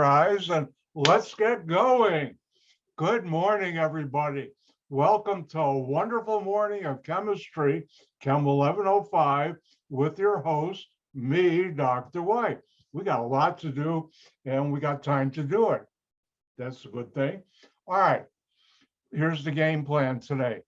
Eyes and let's get going. Good morning, everybody. Welcome to a wonderful morning of chemistry, Chem 1105, with your host, me, Dr. White. We got a lot to do and we got time to do it. That's a good thing. All right, here's the game plan today.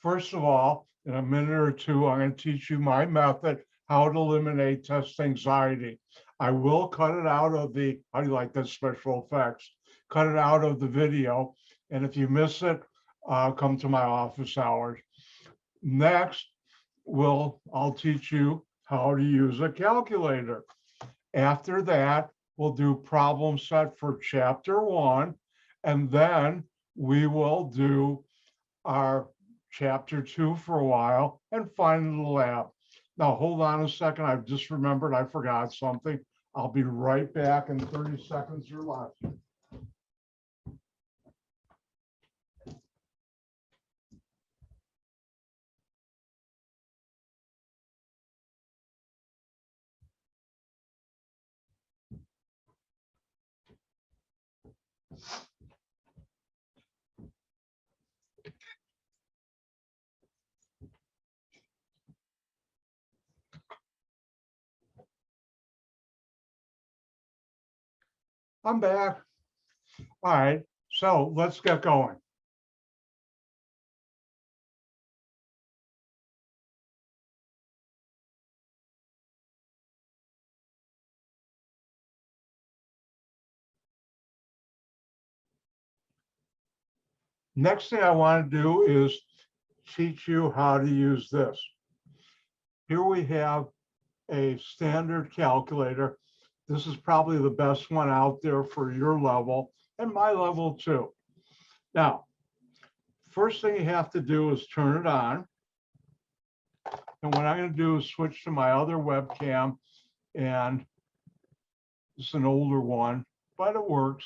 First of all, in a minute or two, I'm going to teach you my method, how to eliminate test anxiety. I will cut it out of the, how do you like that special effects? Cut it out of the video. And if you miss it, come to my office hours. Next, I'll teach you how to use a calculator. After that, we'll do problem set for chapter 1, and then we will do our chapter 2 for a while and find the lab. Now, hold on a second. I've just remembered I forgot something. I'll be right back in 30 seconds or less. I'm back. All right, so let's get going. Next thing I want to do is teach you how to use this. Here we have a standard calculator. This is probably the best one out there for your level and my level too. Now, first thing you have to do is turn it on. And what I'm going to do is switch to my other webcam, and it's an older one, but it works.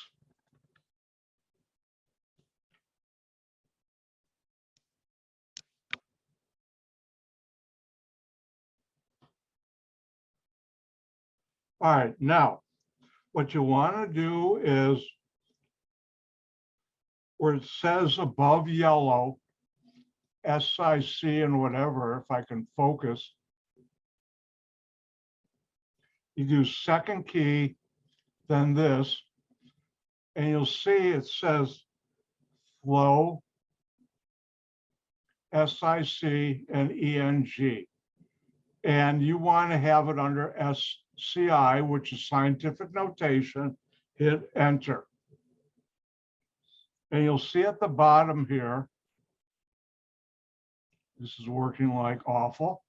All right, now what you want to do is where it says above yellow, SIC and whatever, if I can focus, you do second key, then this, and you'll see it says flow, SIC and ENG. And you want to have it under SCI, which is scientific notation, hit enter. And you'll see at the bottom here, this is working like awful.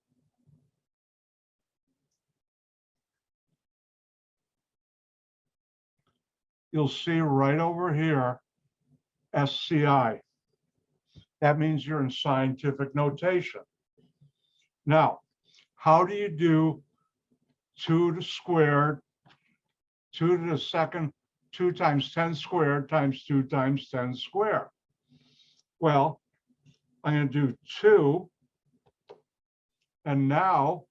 You'll see right over here, SCI. That means you're in scientific notation. Now, how do you do 2 squared, 2 to the second, 2 times 10 squared times 2 times 10 squared? Well, I'm going to do 2, and now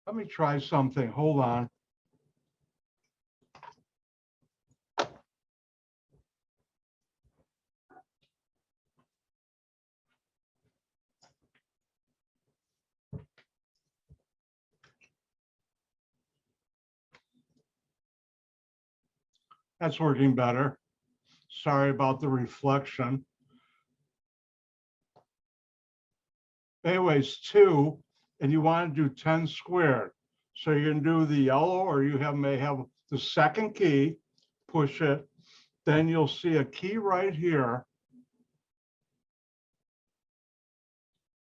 let me try something. Hold on. That's working better. Sorry about the reflection. Anyways, 2, and you want to do 10 squared. So you can do the yellow, or you may have the second key, push it. Then you'll see a key right here.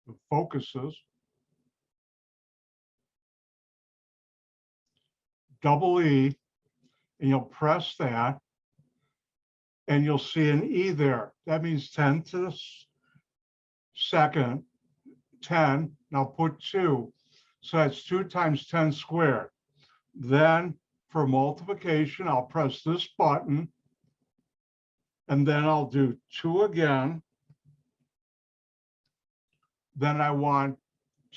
It focuses. Double E, and you'll press that, and you'll see an E there. That means 10 to the second, 10. Now put 2. So that's 2 times 10 squared. Then for multiplication, I'll press this button, and then I'll do 2 again. Then I want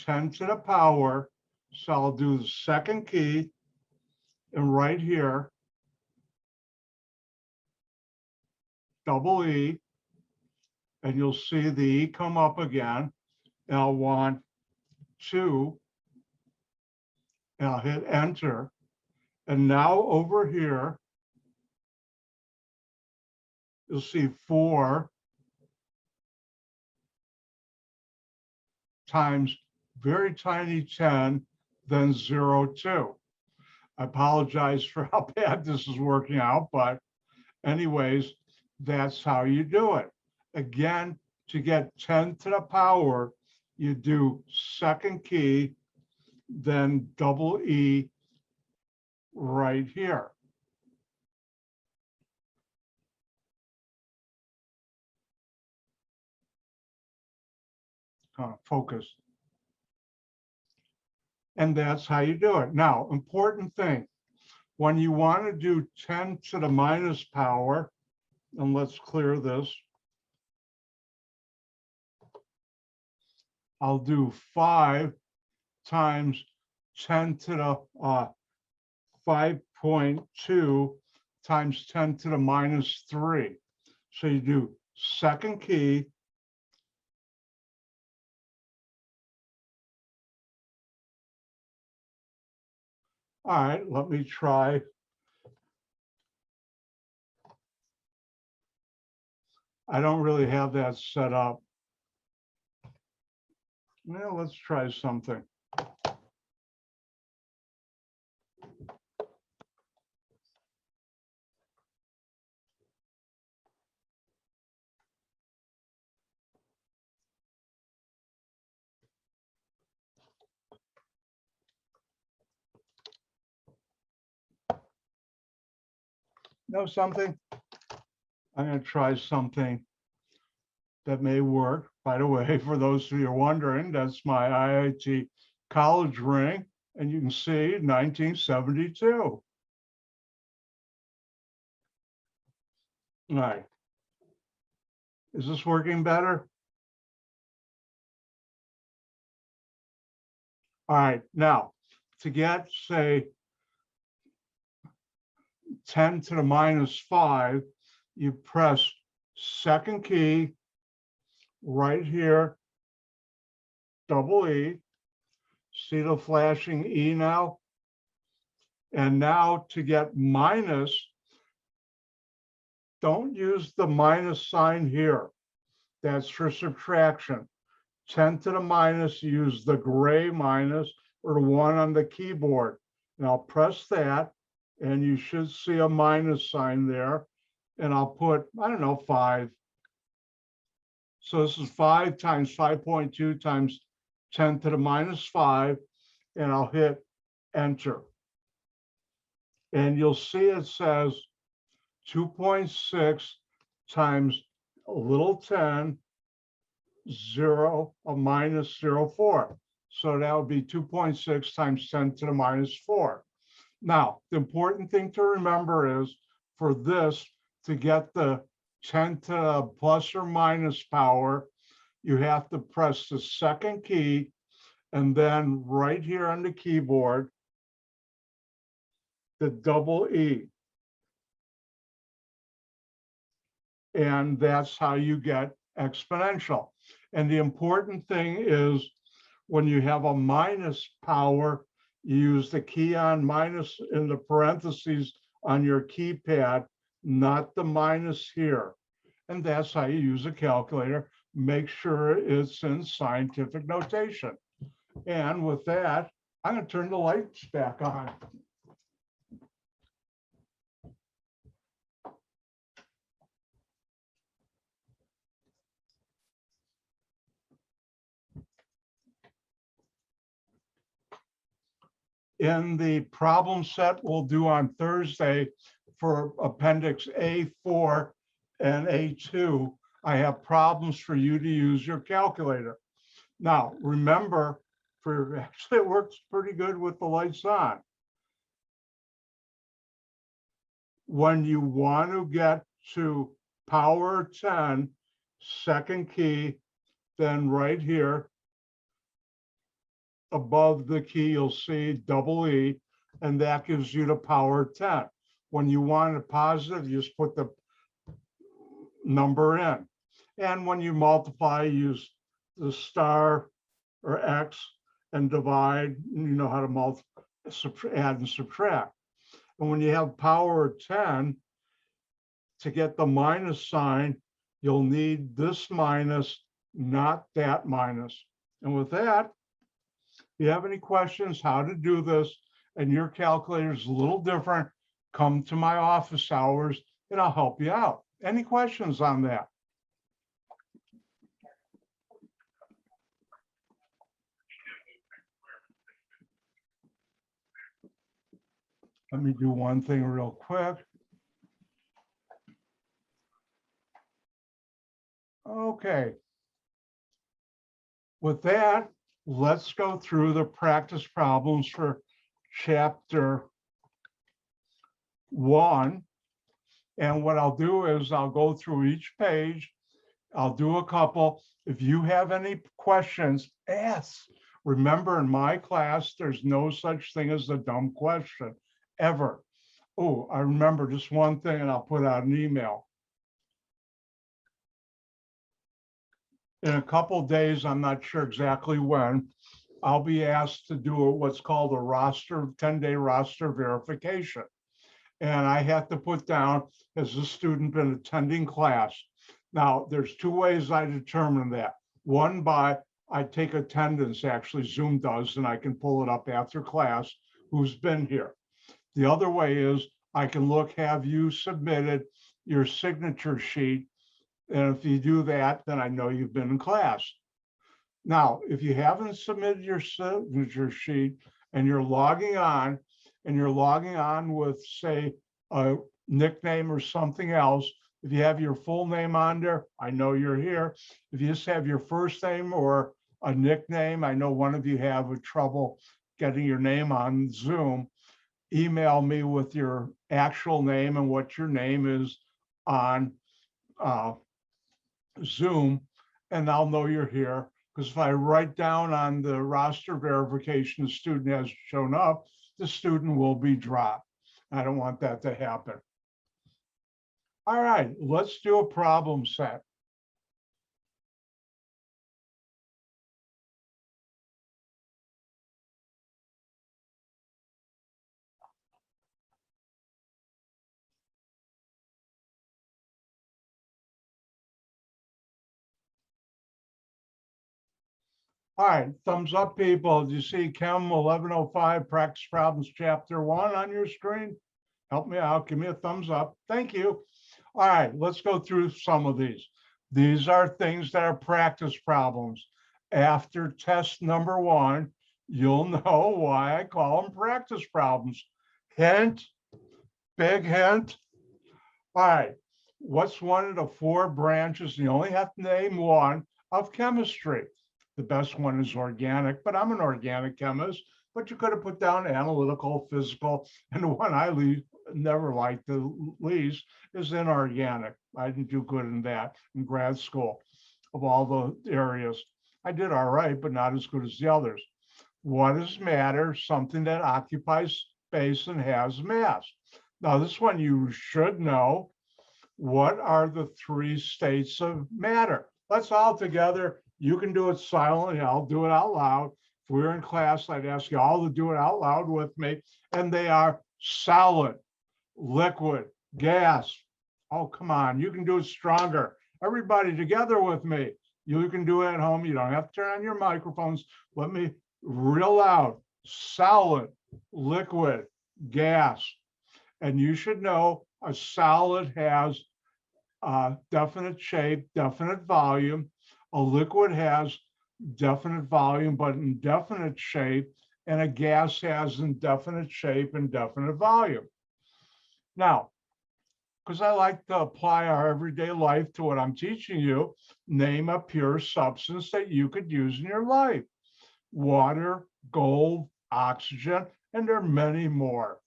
10 to the power. So I'll do the second key, and right here, double E, and you'll see the E come up again. And I'll want 2, and I'll hit enter. And now over here, you'll see 4 times very tiny 10, then 0, 2. I apologize for how bad this is working out, but anyways, that's how you do it. Again, to get 10 to the power, you do second key, then double E right here. Focus. And that's how you do it. Now, important thing, when you want to do 10 to the minus power, and let's clear this, I'll do 5 times 10 to the 5.2 times 10 to the minus 3. So you do second key, all right, let me try. I don't really have that set up. Well, let's try something. Know something? I'm going to try something that may work. By the way, for those of you wondering, that's my IIT college ring, and you can see 1972. All right. Is this working better? All right. Now, to get, say, 10 to the minus 5, you press second key right here, double E. See the flashing E now? And now to get minus, don't use the minus sign here. That's for subtraction. 10 to the minus, use the gray minus or the one on the keyboard. And I'll press that, and you should see a minus sign there. And I'll put, I don't know, 5. So this is 5 times 5.2 times 10 to the minus 5, and I'll hit enter. And you'll see it says 2.6 times a little 10, 0, a minus 0.4. So that would be 2.6 times 10 to the minus 4. Now, the important thing to remember is for this, to get the 10 to the plus or minus power, you have to press the second key, and then right here on the keyboard, the double E. And that's how you get exponential. And the important thing is when you have a minus power, you use the key on minus in the parentheses on your keypad, not the minus here. And that's how you use a calculator. Make sure it's in scientific notation. And with that, I'm going to turn the lights back on. In the problem set we'll do on Thursday for Appendix A4 and A2, I have problems for you to use your calculator. Now, remember, actually it works pretty good with the lights on. When you want to get to power 10, second key, then right here, above the key, you'll see double E, and that gives you the power 10. When you want a positive, you just put the number in. And when you multiply, use the star or X and divide. You know how to multiply, add and subtract. And when you have power 10, to get the minus sign, you'll need this minus, not that minus. And with that, if you have any questions how to do this, and your calculator is a little different, come to my office hours and I'll help you out. Any questions on that? Let me do one thing real quick. Okay. With that, let's go through the practice problems for chapter 1. And what I'll do is I'll go through each page. I'll do a couple. If you have any questions, ask. Remember, in my class, there's no such thing as a dumb question, ever. Oh, I remember just one thing, and I'll put out an email. In a couple of days, I'm not sure exactly when, I'll be asked to do what's called a roster, 10-day roster verification. And I have to put down, has a student been attending class? Now, there's two ways I determine that. One, I take attendance, actually Zoom does, and I can pull it up after class, who's been here. The other way is I can look, have you submitted your signature sheet? And if you do that, then I know you've been in class. Now, if you haven't submitted your signature sheet and you're logging on, with, say, a nickname or something else, if you have your full name on there, I know you're here. If you just have your first name or a nickname, I know one of you have trouble getting your name on Zoom, email me with your actual name and what your name is on Zoom, and I'll know you're here. Because if I write down on the roster verification the student has shown up, the student will be dropped. I don't want that to happen. All right, let's do a problem set. All right, thumbs up, people. Do you see Chem 1105 practice problems chapter 1 on your screen? Help me out, give me a thumbs up. Thank you. All right, let's go through some of these. These are things that are practice problems. After test number 1, you'll know why I call them practice problems. Hint, big hint. All right, what's one of the 4 branches, you only have to name one, of chemistry? The best one is organic, but I'm an organic chemist, but you could have put down analytical, physical, and the one I never liked the least is inorganic. I didn't do good in that in grad school. Of all the areas, I did all right, but not as good as the others. What is matter? Something that occupies space and has mass. Now, this one you should know. What are the 3 states of matter? Let's all together. You can do it silently. I'll do it out loud. If we were in class, I'd ask you all to do it out loud with me. And they are solid, liquid, gas. Oh, come on. You can do it stronger. Everybody together with me. You can do it at home. You don't have to turn on your microphones. Let me real loud. Solid, liquid, gas. And you should know a solid has definite shape, definite volume. A liquid has definite volume, but indefinite shape, and a gas has indefinite shape and definite volume. Now, because I like to apply our everyday life to what I'm teaching you, name a pure substance that you could use in your life. Water, gold, oxygen, and there are many more.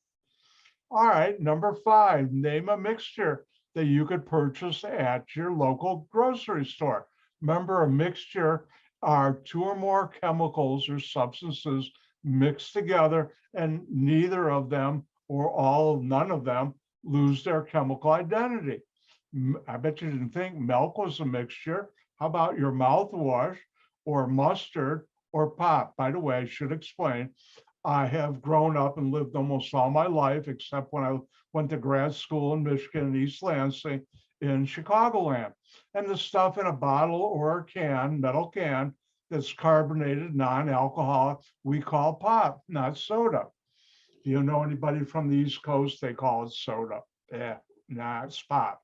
All right, number 5, name a mixture that you could purchase at your local grocery store. Remember, a mixture are two or more chemicals or substances mixed together, and neither of them or none of them lose their chemical identity. I bet you didn't think milk was a mixture. How about your mouthwash or mustard or pop? By the way, I should explain, I have grown up and lived almost all my life, except when I went to grad school in Michigan and East Lansing in Chicagoland. And the stuff in a bottle or a can, metal can, that's carbonated, non-alcoholic, we call pop, not soda. Do you know anybody from the East Coast? They call it soda. Yeah, nah, it's pop.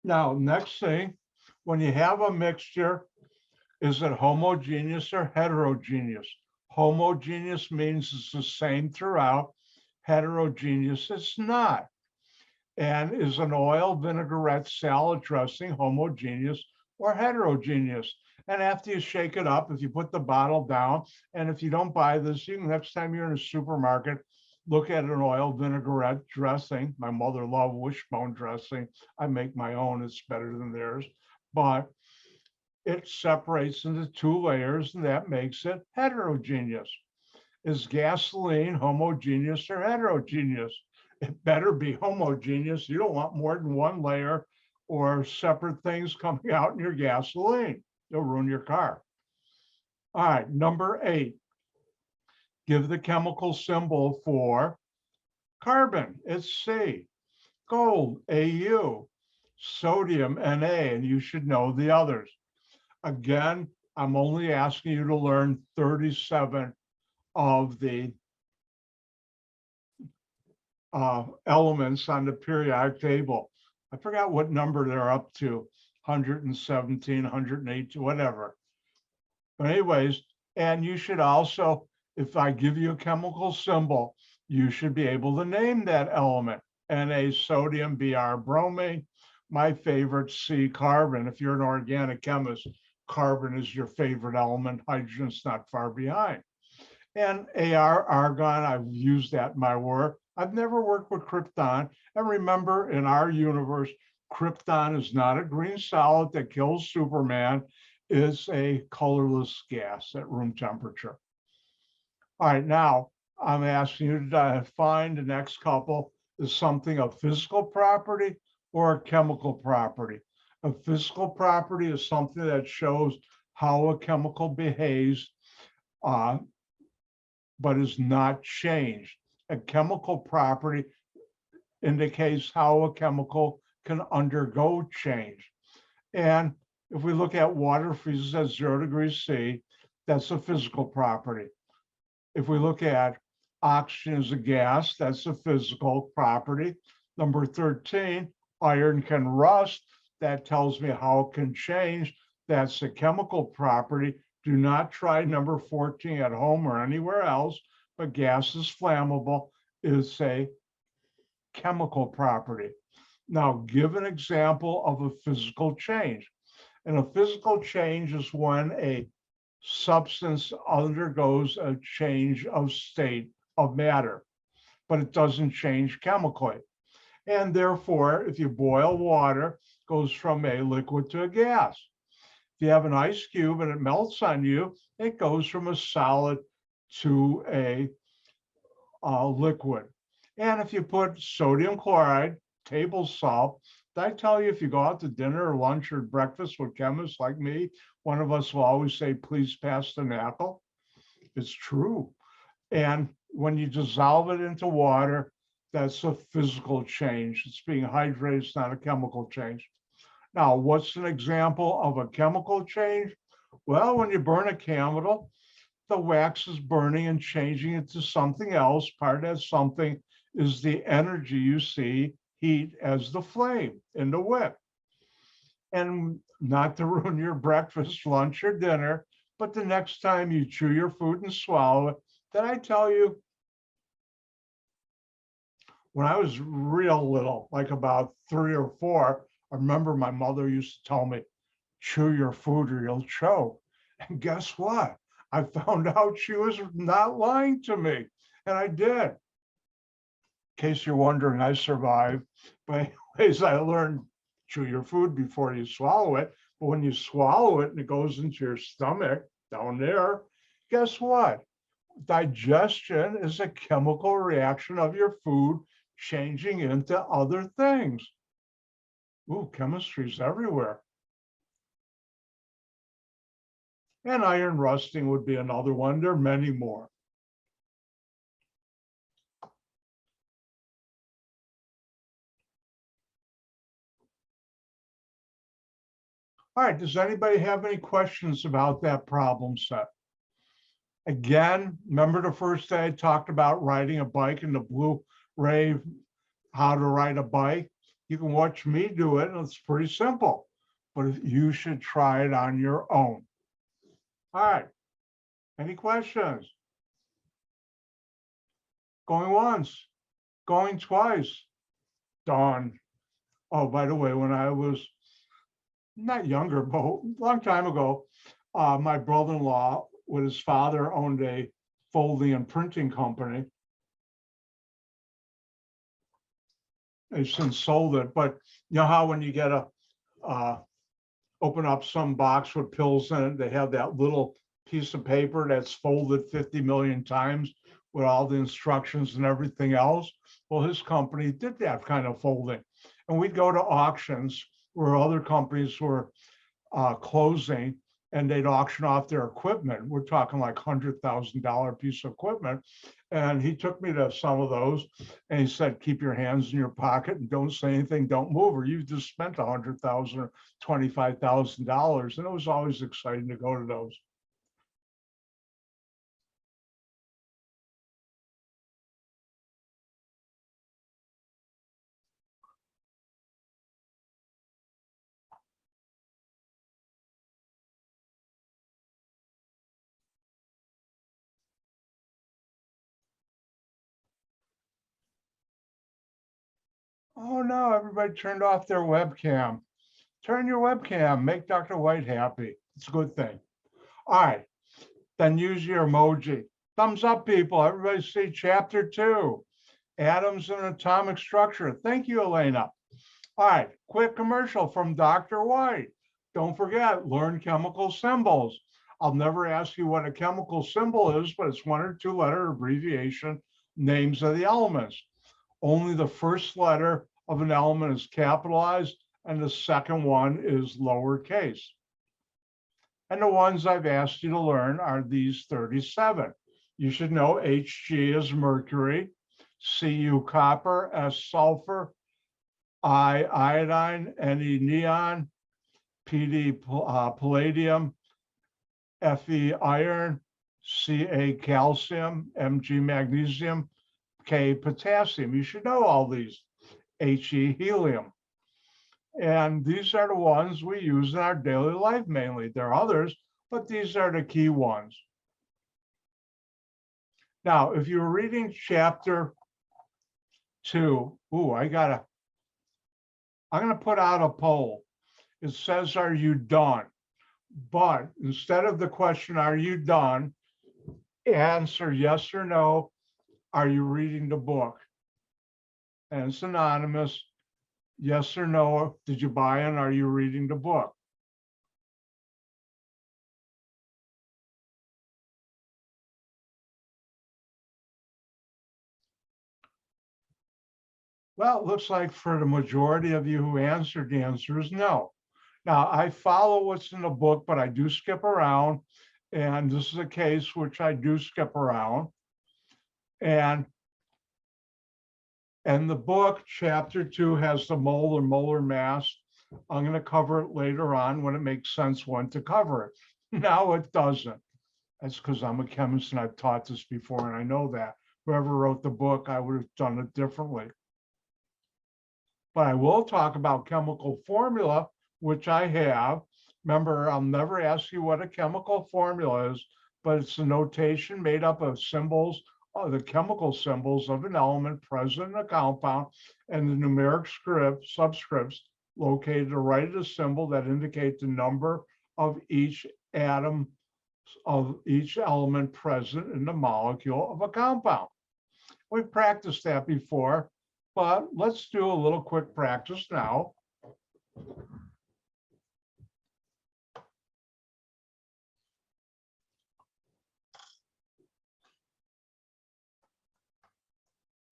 Now, next thing, when you have a mixture, is it homogeneous or heterogeneous? Homogeneous means it's the same throughout. Heterogeneous, it's not. And is an oil vinaigrette salad dressing homogeneous or heterogeneous? And after you shake it up, if you put the bottle down, and if you don't buy this, you can, next time you're in a supermarket, look at an oil vinaigrette dressing. My mother loved wishbone dressing. I make my own, it's better than theirs. But it separates into two layers, and that makes it heterogeneous. Is gasoline homogeneous or heterogeneous? It better be homogeneous. You don't want more than one layer or separate things coming out in your gasoline. You'll ruin your car. All right, number 8. Give the chemical symbol for carbon. It's C. Gold, AU. Sodium, Na, and you should know the others. Again, I'm only asking you to learn 37 of the elements on the periodic table. I forgot what number they're up to, 117, 118, whatever. But anyways, and you should also, if I give you a chemical symbol, you should be able to name that element. Na, sodium, Br, bromine. My favorite, C, carbon. If you're an organic chemist, carbon is your favorite element. Hydrogen's not far behind. And Ar, argon, I've used that in my work. I've never worked with krypton. And remember, in our universe, krypton is not a green solid that kills Superman. It's a colorless gas at room temperature. All right, now I'm asking you to find the next couple. Is something a physical property or a chemical property? A physical property is something that shows how a chemical behaves, but is not changed. A chemical property indicates how a chemical can undergo change. And if we look at water freezes at 0 degrees C, that's a physical property. If we look at oxygen as a gas, that's a physical property. Number 13, iron can rust. That tells me how it can change. That's a chemical property. Do not try number 14 at home or anywhere else, but gas is flammable is a chemical property. Now, give an example of a physical change. And a physical change is when a substance undergoes a change of state of matter, but it doesn't change chemically. And therefore, if you boil water, it goes from a liquid to a gas. If you have an ice cube and it melts on you, it goes from a solid to a liquid. And if you put sodium chloride, table salt, did I tell you if you go out to dinner or lunch or breakfast with chemists like me, one of us will always say, please pass the nickel? It's true. And when you dissolve it into water, that's a physical change. It's being hydrated, it's not a chemical change. Now, what's an example of a chemical change? Well, when you burn a candle, the wax is burning and changing into something else. Part of that something is the energy you see, heat as the flame in the wick. And not to ruin your breakfast, lunch, or dinner, but the next time you chew your food and swallow it, did I tell you? When I was real little, like about 3 or 4, I remember my mother used to tell me, chew your food or you'll choke. And guess what? I found out she was not lying to me, and I did. In case you're wondering, I survived. But anyways, I learned chew your food before you swallow it. But when you swallow it and it goes into your stomach down there, guess what? Digestion is a chemical reaction of your food changing into other things. Ooh, chemistry's everywhere. And iron rusting would be another one. There are many more. All right, does anybody have any questions about that problem set? Again, remember the first day I talked about riding a bike in the Blu-ray, how to ride a bike? You can watch me do it, and it's pretty simple, but you should try it on your own. All right, any questions? Going once, going twice, done. Oh, by the way, when I was not younger, but a long time ago, my brother-in-law with his father owned a folding and printing company. They've since sold it, but you know how when you get a open up some box with pills in it, they have that little piece of paper that's folded 50 million times with all the instructions and everything else. Well, his company did that kind of folding, and we'd go to auctions where other companies were closing, and they'd auction off their equipment. We're talking like $100,000 piece of equipment. And he took me to some of those, and he said, keep your hands in your pocket and don't say anything, don't move, or you've just spent $100,000 or $25,000. And it was always exciting to go to those. Oh no, everybody turned off their webcam. Turn your webcam, make Dr. White happy. It's a good thing. All right, then use your emoji. Thumbs up, people. Everybody see chapter 2, atoms and atomic structure. Thank you, Elena. All right, quick commercial from Dr. White. Don't forget, learn chemical symbols. I'll never ask you what a chemical symbol is, but it's 1 or 2 letter abbreviation names of the elements. Only the first letter of an element is capitalized and the second one is lowercase. And the ones I've asked you to learn are these 37. You should know Hg is mercury, Cu copper, S sulfur, I iodine, Ne neon, Pd palladium, Fe iron, Ca calcium, Mg magnesium, K potassium. You should know all these. He helium. And these are the ones we use in our daily life mainly. There are others, but these are the key ones. Now, if you're reading chapter 2, I'm gonna put out a poll. It says, are you done? But instead of the question, are you done? Answer yes or no. Are you reading the book? And it's anonymous. Yes or no. Did you buy it? Are you reading the book? Well, it looks like for the majority of you who answered, the answer is no. Now, I follow what's in the book, but I do skip around. And this is a case which I do skip around. And the book, chapter 2, has the mole or molar mass. I'm going to cover it later on when it makes sense when to cover it. Now it doesn't. That's because I'm a chemist and I've taught this before, and I know that. Whoever wrote the book, I would have done it differently. But I will talk about chemical formula, which I have. Remember, I'll never ask you what a chemical formula is, but it's a notation made up of symbols, the chemical symbols of an element present in a compound, and the numeric subscripts located to the right of the symbol that indicate the number of each atom of each element present in the molecule of a compound. We've practiced that before, but let's do a little quick practice now.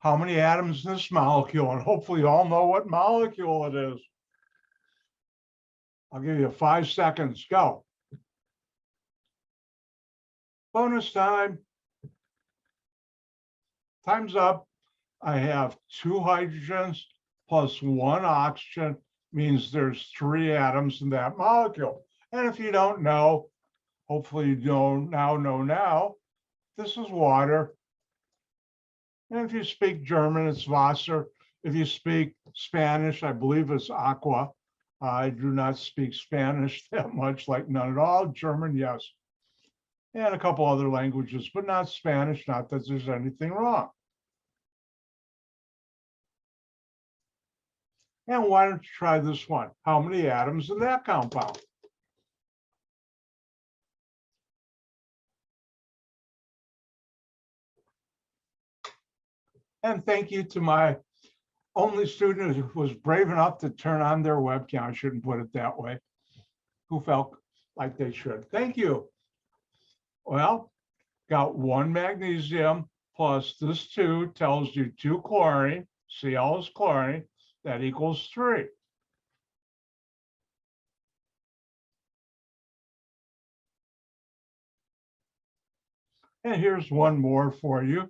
How many atoms in this molecule? And hopefully you all know what molecule it is. I'll give you 5 seconds. Go. Bonus time. Time's up. I have 2 hydrogens plus 1 oxygen, means there's 3 atoms in that molecule. And if you don't know, hopefully you don't know, this is water. And if you speak German, it's Wasser. If you speak Spanish, I believe it's aqua. I do not speak Spanish that much, like none at all. German, yes. And a couple other languages, but not Spanish, not that there's anything wrong. And why don't you try this one? How many atoms in that compound? And thank you to my only student who was brave enough to turn on their webcam. I shouldn't put it that way. Who felt like they should. Thank you. Well, got 1 magnesium plus this 2 tells you 2 chlorine. Cl is chlorine. That equals 3. And here's one more for you.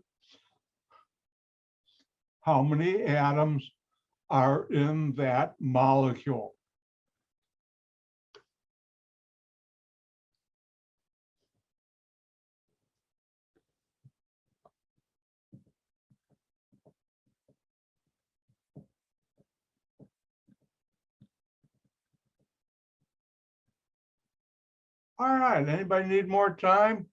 How many atoms are in that molecule? All right, anybody need more time?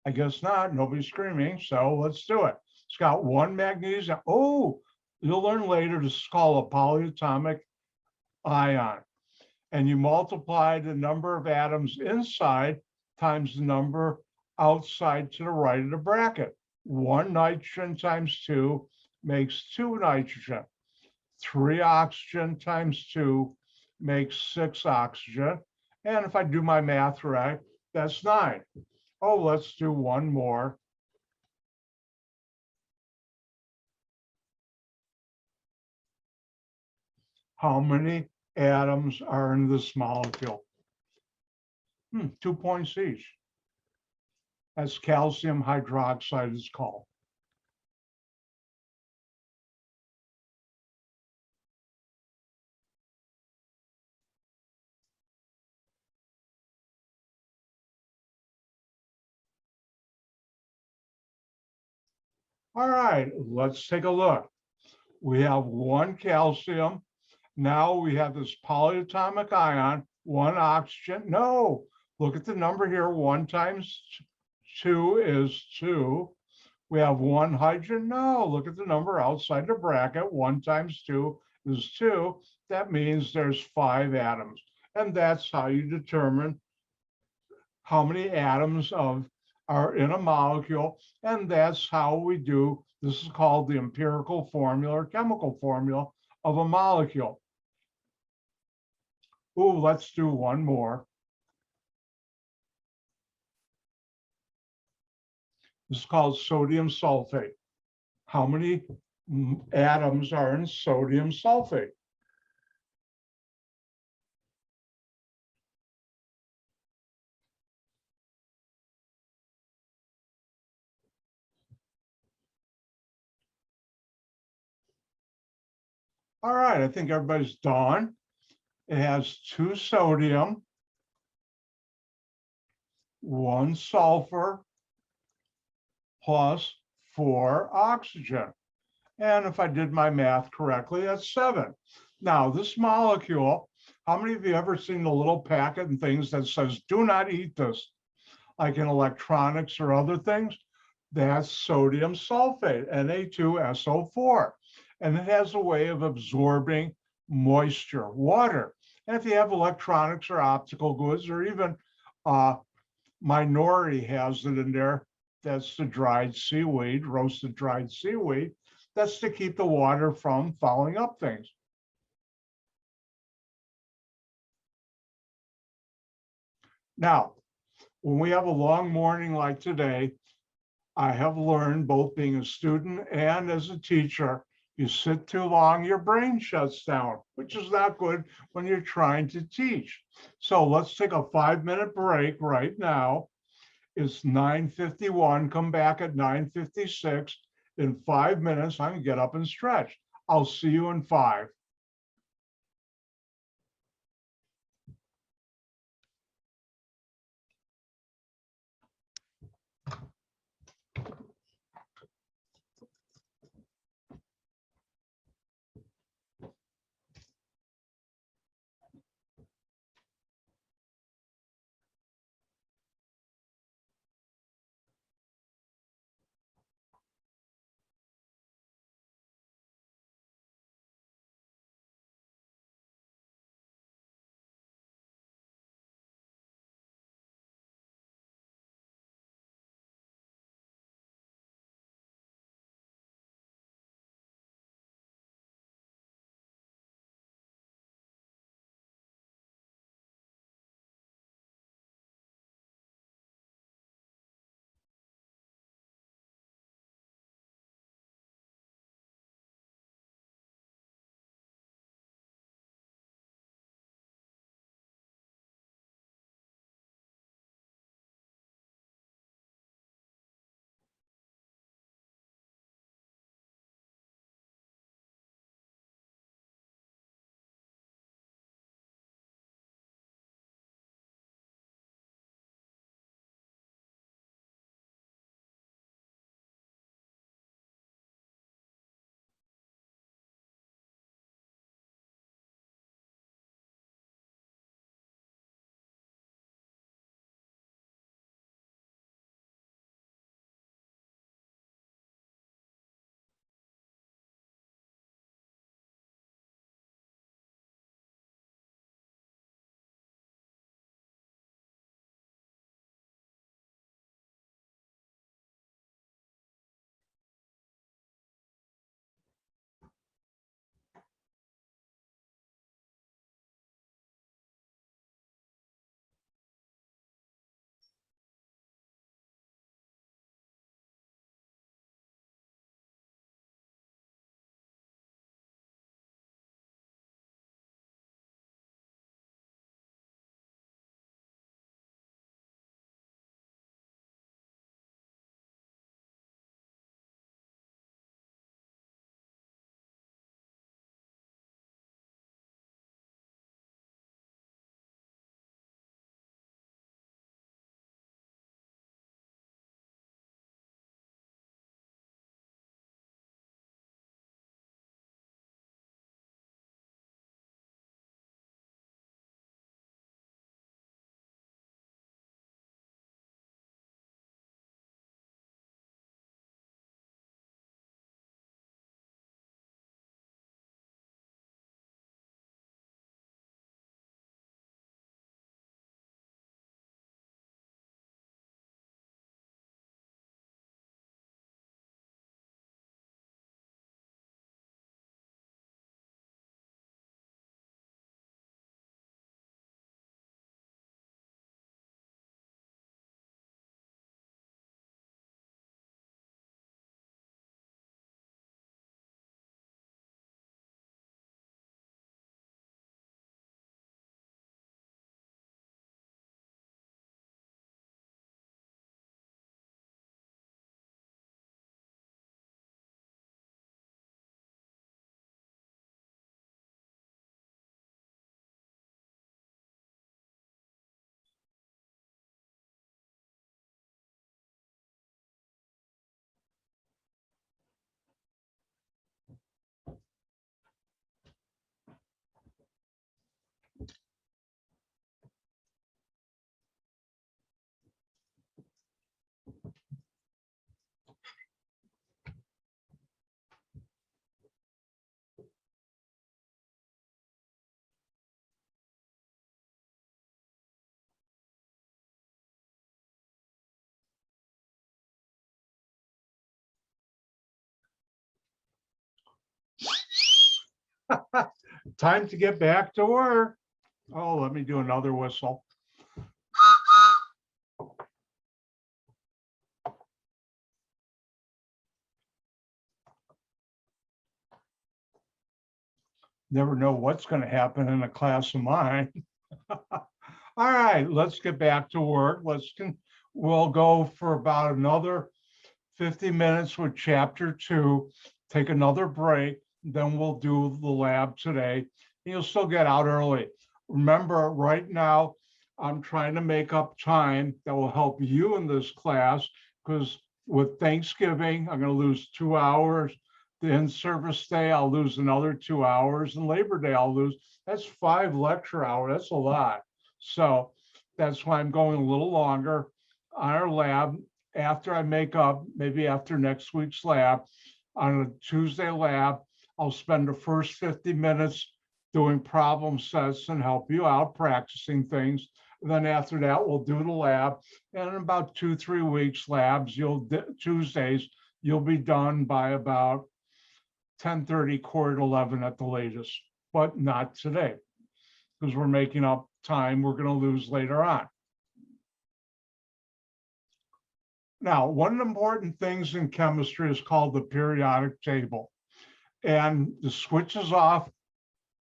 I guess not, nobody's screaming, so let's do it. It's got 1 magnesium. Oh, you'll learn later this is called a polyatomic ion. And you multiply the number of atoms inside times the number outside to the right of the bracket. 1 nitrogen times 2 makes 2 nitrogen. 3 oxygen times 2 makes 6 oxygen. And if I do my math right, that's 9. Oh, let's do one more. How many atoms are in this molecule? 2 points each. That's calcium hydroxide is called. All right, let's take a look. We have 1 calcium. Now we have this polyatomic ion, 1 oxygen. No, look at the number here. 1 times 2 is 2. We have 1 hydrogen. No, look at the number outside the bracket. 1 times 2 is 2. That means there's 5 atoms. And that's how you determine how many atoms are in a molecule. And that's how we do, this is called the empirical formula or chemical formula of a molecule. Ooh, let's do one more. This is called sodium sulfate. How many atoms are in sodium sulfate? All right, I think everybody's done. It has 2 sodium, 1 sulfur, plus 4 oxygen. And if I did my math correctly, that's 7. Now, this molecule, how many of you ever seen the little packet and things that says, do not eat this, like in electronics or other things? That's sodium sulfate, Na2SO4. And it has a way of absorbing moisture, water. And if you have electronics or optical goods, or even Minority has it in there, that's the dried seaweed, roasted dried seaweed. That's to keep the water from fouling up things. Now, when we have a long morning like today, I have learned, both being a student and as a teacher, you sit too long, your brain shuts down, which is not good when you're trying to teach. So let's take a 5-minute break right now. It's 9:51. Come back at 9:56. In 5 minutes, I can get up and stretch. I'll see you in 5. Time to get back to work. Oh, let me do another whistle. Never know what's going to happen in a class of mine. All right, let's get back to work. We'll go for about another 50 minutes with chapter 2, take another break, then we'll do the lab today. You'll still get out early. Remember, right now, I'm trying to make up time that will help you in this class, because with Thanksgiving, I'm going to lose 2 hours. The in-service day, I'll lose another 2 hours, and Labor Day, I'll lose. That's 5 lecture hours. That's a lot. So that's why I'm going a little longer on our lab. After I make up, maybe after next week's lab, on a Tuesday lab, I'll spend the first 50 minutes doing problem sets and help you out practicing things. And then after that, we'll do the lab. And in about 2-3 weeks labs, Tuesdays, you'll be done by about 10:30, 10:45 at the latest, but not today, because we're making up time we're going to lose later on. Now, one of the important things in chemistry is called the periodic table. And the switch is off,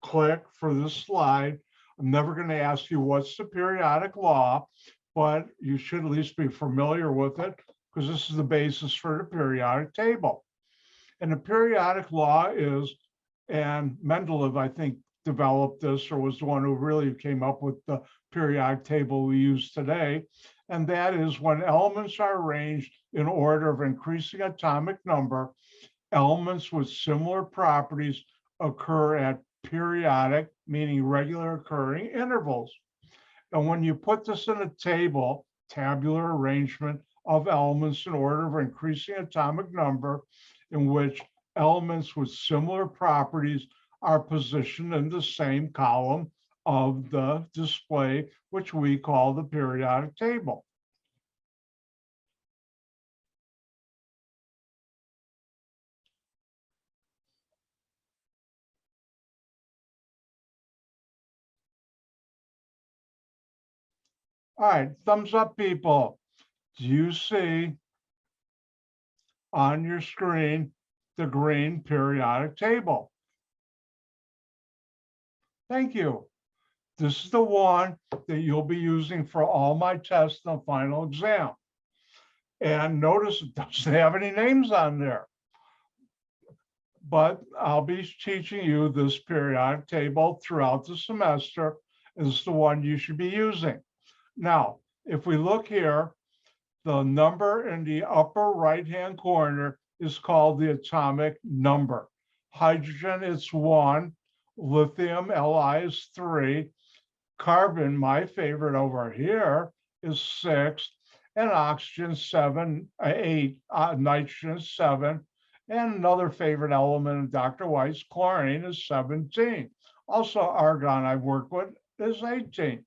click for this slide. I'm never going to ask you what's the periodic law, but you should at least be familiar with it, because this is the basis for the periodic table. And the periodic law is, and Mendeleev, I think, developed this, or was the one who really came up with the periodic table we use today. And that is, when elements are arranged in order of increasing atomic number, elements with similar properties occur at periodic, meaning regular occurring intervals. And when you put this in a table, tabular arrangement of elements in order of increasing atomic number, in which elements with similar properties are positioned in the same column of the display, which we call the periodic table. All right, thumbs up, people. Do you see on your screen the green periodic table? Thank you. This is the one that you'll be using for all my tests in the final exam. And notice it doesn't have any names on there. But I'll be teaching you this periodic table throughout the semester. It's the one you should be using. Now, if we look here, the number in the upper right-hand corner is called the atomic number. Hydrogen is 1, lithium, Li, is 3, carbon, my favorite over here, is 6, and oxygen 7, 8, nitrogen is 7, and another favorite element of Dr. White's, chlorine, is 17. Also, argon I've worked with is 18.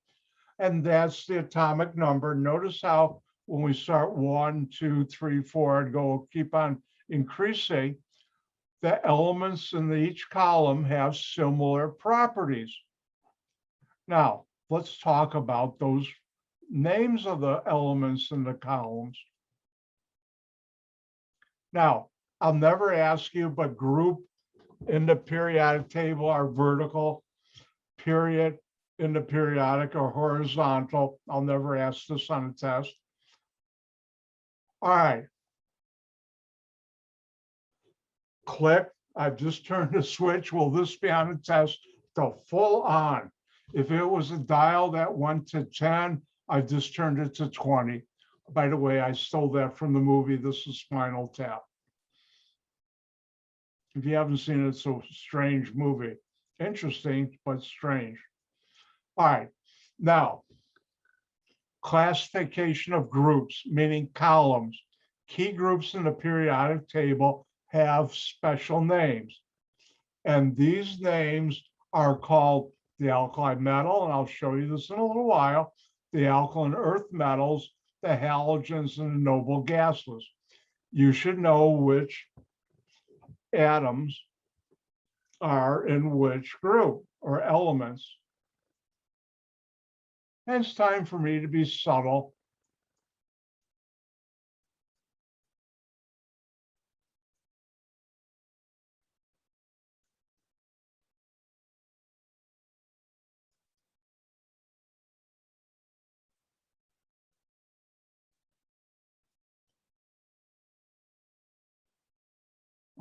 And that's the atomic number. Notice how when we start 1, 2, 3, 4, and keep on increasing, the elements in each column have similar properties. Now, let's talk about those names of the elements in the columns. Now, I'll never ask you, but group in the periodic table are vertical, period in the periodic or horizontal. I'll never ask this on a test. All right. Click. I've just turned the switch. Will this be on a test? The full on. If it was a dial that went to 10, I've just turned it to 20. By the way, I stole that from the movie. This is Spinal Tap. If you haven't seen it, it's a strange movie. Interesting, but strange. All right. Now, classification of groups, meaning columns. Key groups in the periodic table have special names. And these names are called the alkali metal, and I'll show you this in a little while, the alkaline earth metals, the halogens, and the noble gases. You should know which atoms are in which group or elements. And it's time for me to be subtle.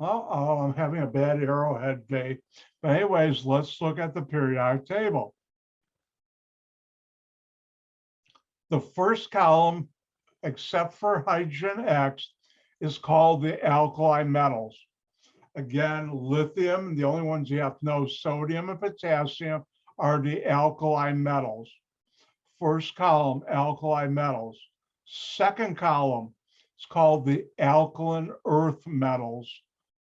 Oh, I'm having a bad arrowhead day. But anyways, let's look at the periodic table. The first column, except for hydrogen X, is called the alkali metals. Again, lithium, the only ones you have to know, sodium and potassium, are the alkali metals. First column, alkali metals. Second column, it's called the alkaline earth metals.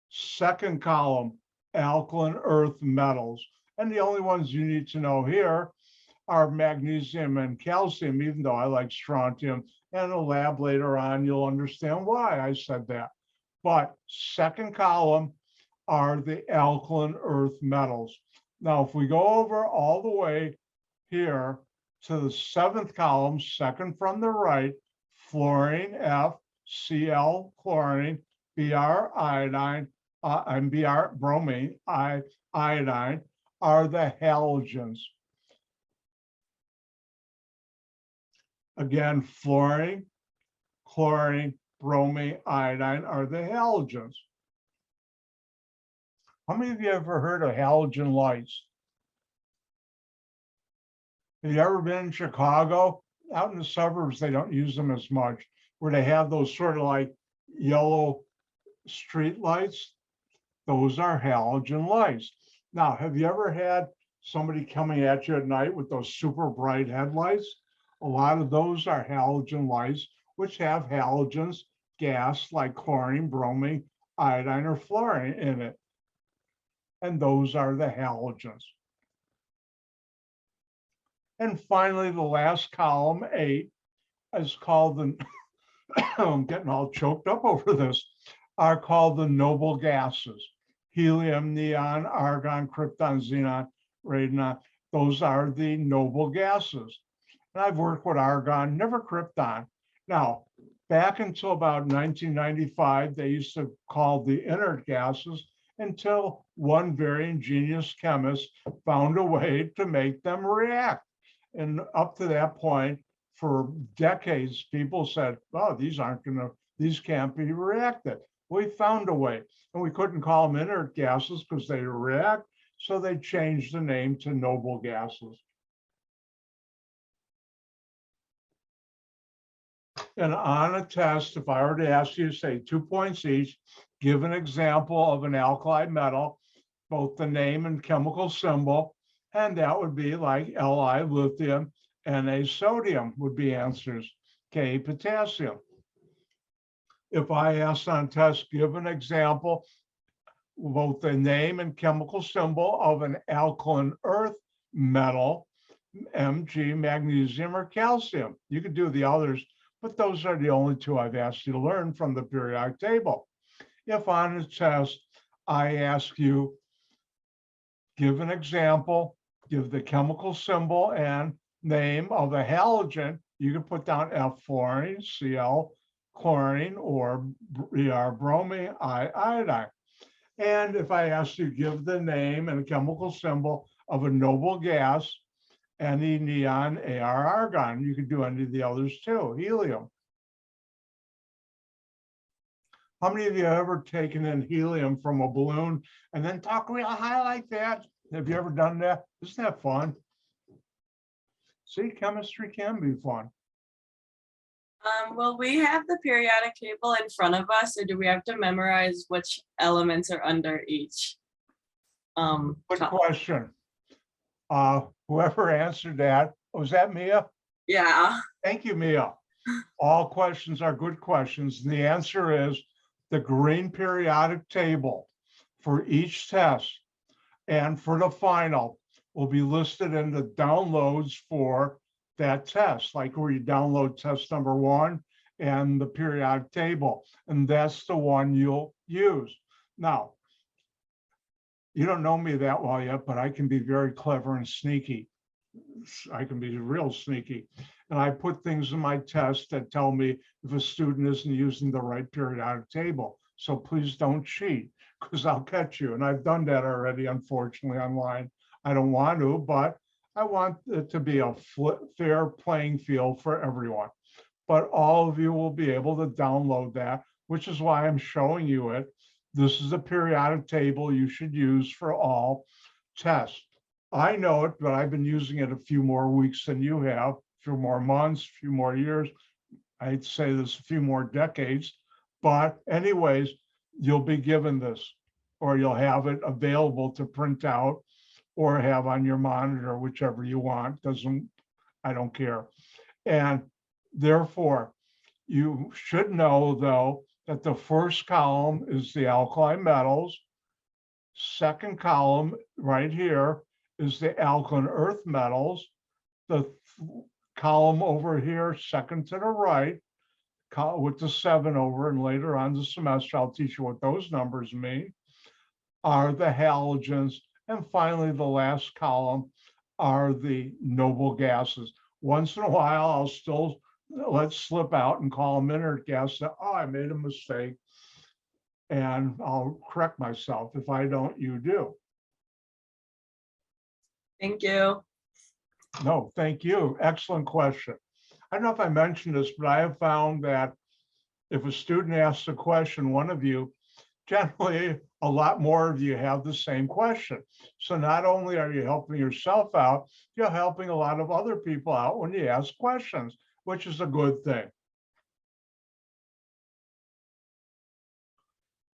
Second column, alkaline earth metals. And the only ones you need to know here are magnesium and calcium, even though I like strontium. And in the lab later on, you'll understand why I said that. But second column are the alkaline earth metals. Now, if we go over all the way here to the seventh column, second from the right, fluorine, F, Cl, chlorine, Br, iodine, and Br, bromine, iodine, are the halogens. Again, fluorine, chlorine, bromine, iodine are the halogens. How many of you ever heard of halogen lights? Have you ever been in Chicago? Out in the suburbs, they don't use them as much, where they have those sort of like yellow street lights. Those are halogen lights. Now, have you ever had somebody coming at you at night with those super bright headlights? A lot of those are halogen lights, which have halogens, gas like chlorine, bromine, iodine, or fluorine in it. And those are the halogens. And finally, the last column, 8, is called the, I'm getting all choked up over this, are called the noble gases. Helium, neon, argon, krypton, xenon, radon, those are the noble gases. And I've worked with argon, never krypton. Now, back until about 1995, they used to call the inert gases until one very ingenious chemist found a way to make them react. And up to that point, for decades, people said, oh, these can't be reacted. We found a way, and we couldn't call them inert gases because they react, so they changed the name to noble gases. And on a test, if I were to ask you to say 2 points each, give an example of an alkali metal, both the name and chemical symbol, and that would be like Li, lithium, Na, sodium would be answers, K, potassium. If I asked on test, give an example, both the name and chemical symbol of an alkaline earth metal, Mg, magnesium, or calcium. You could do the others, but those are the only 2 I've asked you to learn from the periodic table. If on a test, I ask you, give an example, give the chemical symbol and name of a halogen, you can put down F, fluorine, Cl, chlorine, or Br, bromine, iodine. And if I ask you, give the name and chemical symbol of a noble gas, Ne, neon, Ar, argon. You could do any of the others too, helium. How many of you have ever taken in helium from a balloon and then talk real high like that? Have you ever done that? Isn't that fun? See, chemistry can be fun. Well, we have the periodic table in front of us, or do we have to memorize which elements are under each? Good question. Whoever answered that, was that Mia? Yeah. Thank you, Mia. All questions are good questions. And the answer is the green periodic table for each test and for the final will be listed in the downloads for that test, like where you download test number 1 and the periodic table, and that's the one you'll use. Now, you don't know me that well yet, but I can be very clever and sneaky. I can be real sneaky. And I put things in my test that tell me if a student isn't using the right periodic table. So please don't cheat, because I'll catch you. And I've done that already, unfortunately, online. I don't want to, but I want it to be a fair playing field for everyone. But all of you will be able to download that, which is why I'm showing you it. This is a periodic table you should use for all tests. I know it, but I've been using it a few more weeks than you have, a few more months, a few more years. I'd say this a few more decades. But anyways, you'll be given this, or you'll have it available to print out or have on your monitor, whichever you want. I don't care. And therefore, you should know, though, that the first column is the alkali metals. Second column right here is the alkaline earth metals. The column over here, second to the right, with the 7 over, and later on the semester, I'll teach you what those numbers mean, are the halogens. And finally, the last column are the noble gases. Once in a while, I'll still let slip out and call them inert gas. Oh, I made a mistake. And I'll correct myself. If I don't, you do. Thank you. No, thank you. Excellent question. I don't know if I mentioned this, but I have found that if a student asks a question, one of you, generally a lot more of you have the same question. So not only are you helping yourself out, you're helping a lot of other people out when you ask questions, which is a good thing.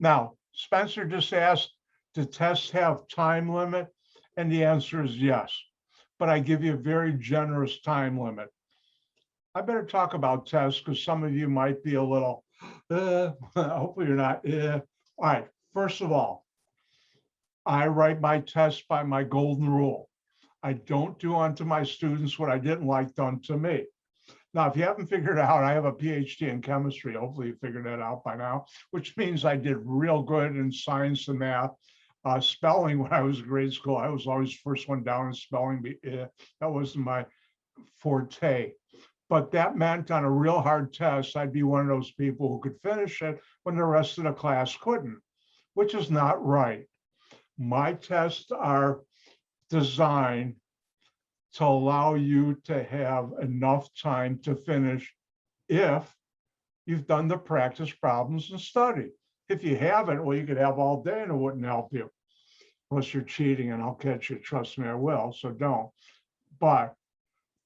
Now, Spencer just asked, do tests have time limit? And the answer is yes, but I give you a very generous time limit. I better talk about tests because some of you might be a little, hopefully you're not. All right, first of all, I write my tests by my golden rule. I don't do unto my students what I didn't like done to me. Now, if you haven't figured out, I have a PhD in chemistry. Hopefully you figured that out by now, which means I did real good in science and math. Spelling, when I was in grade school, I was always first one down in spelling. That wasn't my forte. But that meant on a real hard test, I'd be one of those people who could finish it when the rest of the class couldn't, which is not right. My tests are designed to allow you to have enough time to finish if you've done the practice problems and study. If you haven't, well, you could have all day and it wouldn't help you. Unless you're cheating, and I'll catch you. Trust me, I will, so don't. But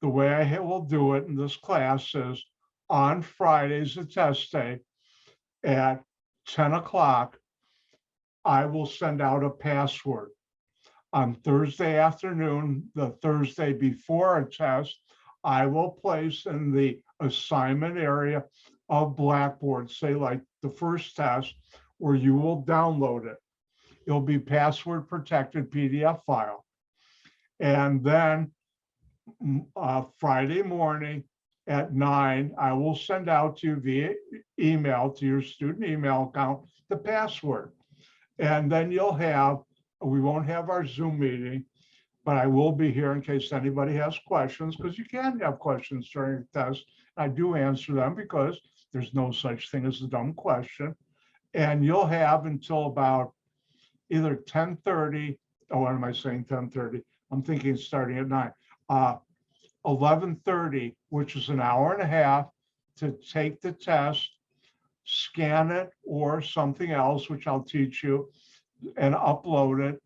the way I will do it in this class is on Fridays, the test day, at 10 o'clock, I will send out a password. On Thursday afternoon, the Thursday before a test, I will place in the assignment area of Blackboard, say like the first test, where you will download it. It'll be password protected PDF file. And then Friday morning at 9, I will send out to you via email to your student email account the password. And then you'll have, we won't have our Zoom meeting, but I will be here in case anybody has questions, because you can have questions during the test. I do answer them because there's no such thing as a dumb question. And you'll have until about either 10:30, oh, what am I saying 10:30? I'm thinking starting at 9. 11:30, which is an hour and a half to take the test, scan it or something else, which I'll teach you, and upload it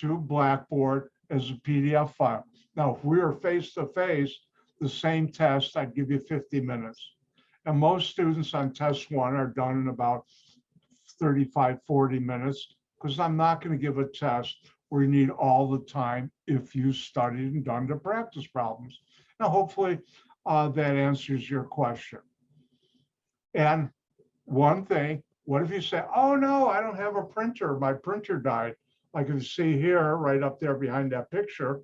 to Blackboard as a PDF file. Now, if we were face-to-face, the same test, I'd give you 50 minutes. And most students on test 1 are done in about 35, 40 minutes, because I'm not going to give a test where you need all the time if you studied and done the practice problems. Now, hopefully that answers your question. And one thing, what if you say, oh no, I don't have a printer, my printer died. Like you see here, right up there behind that picture,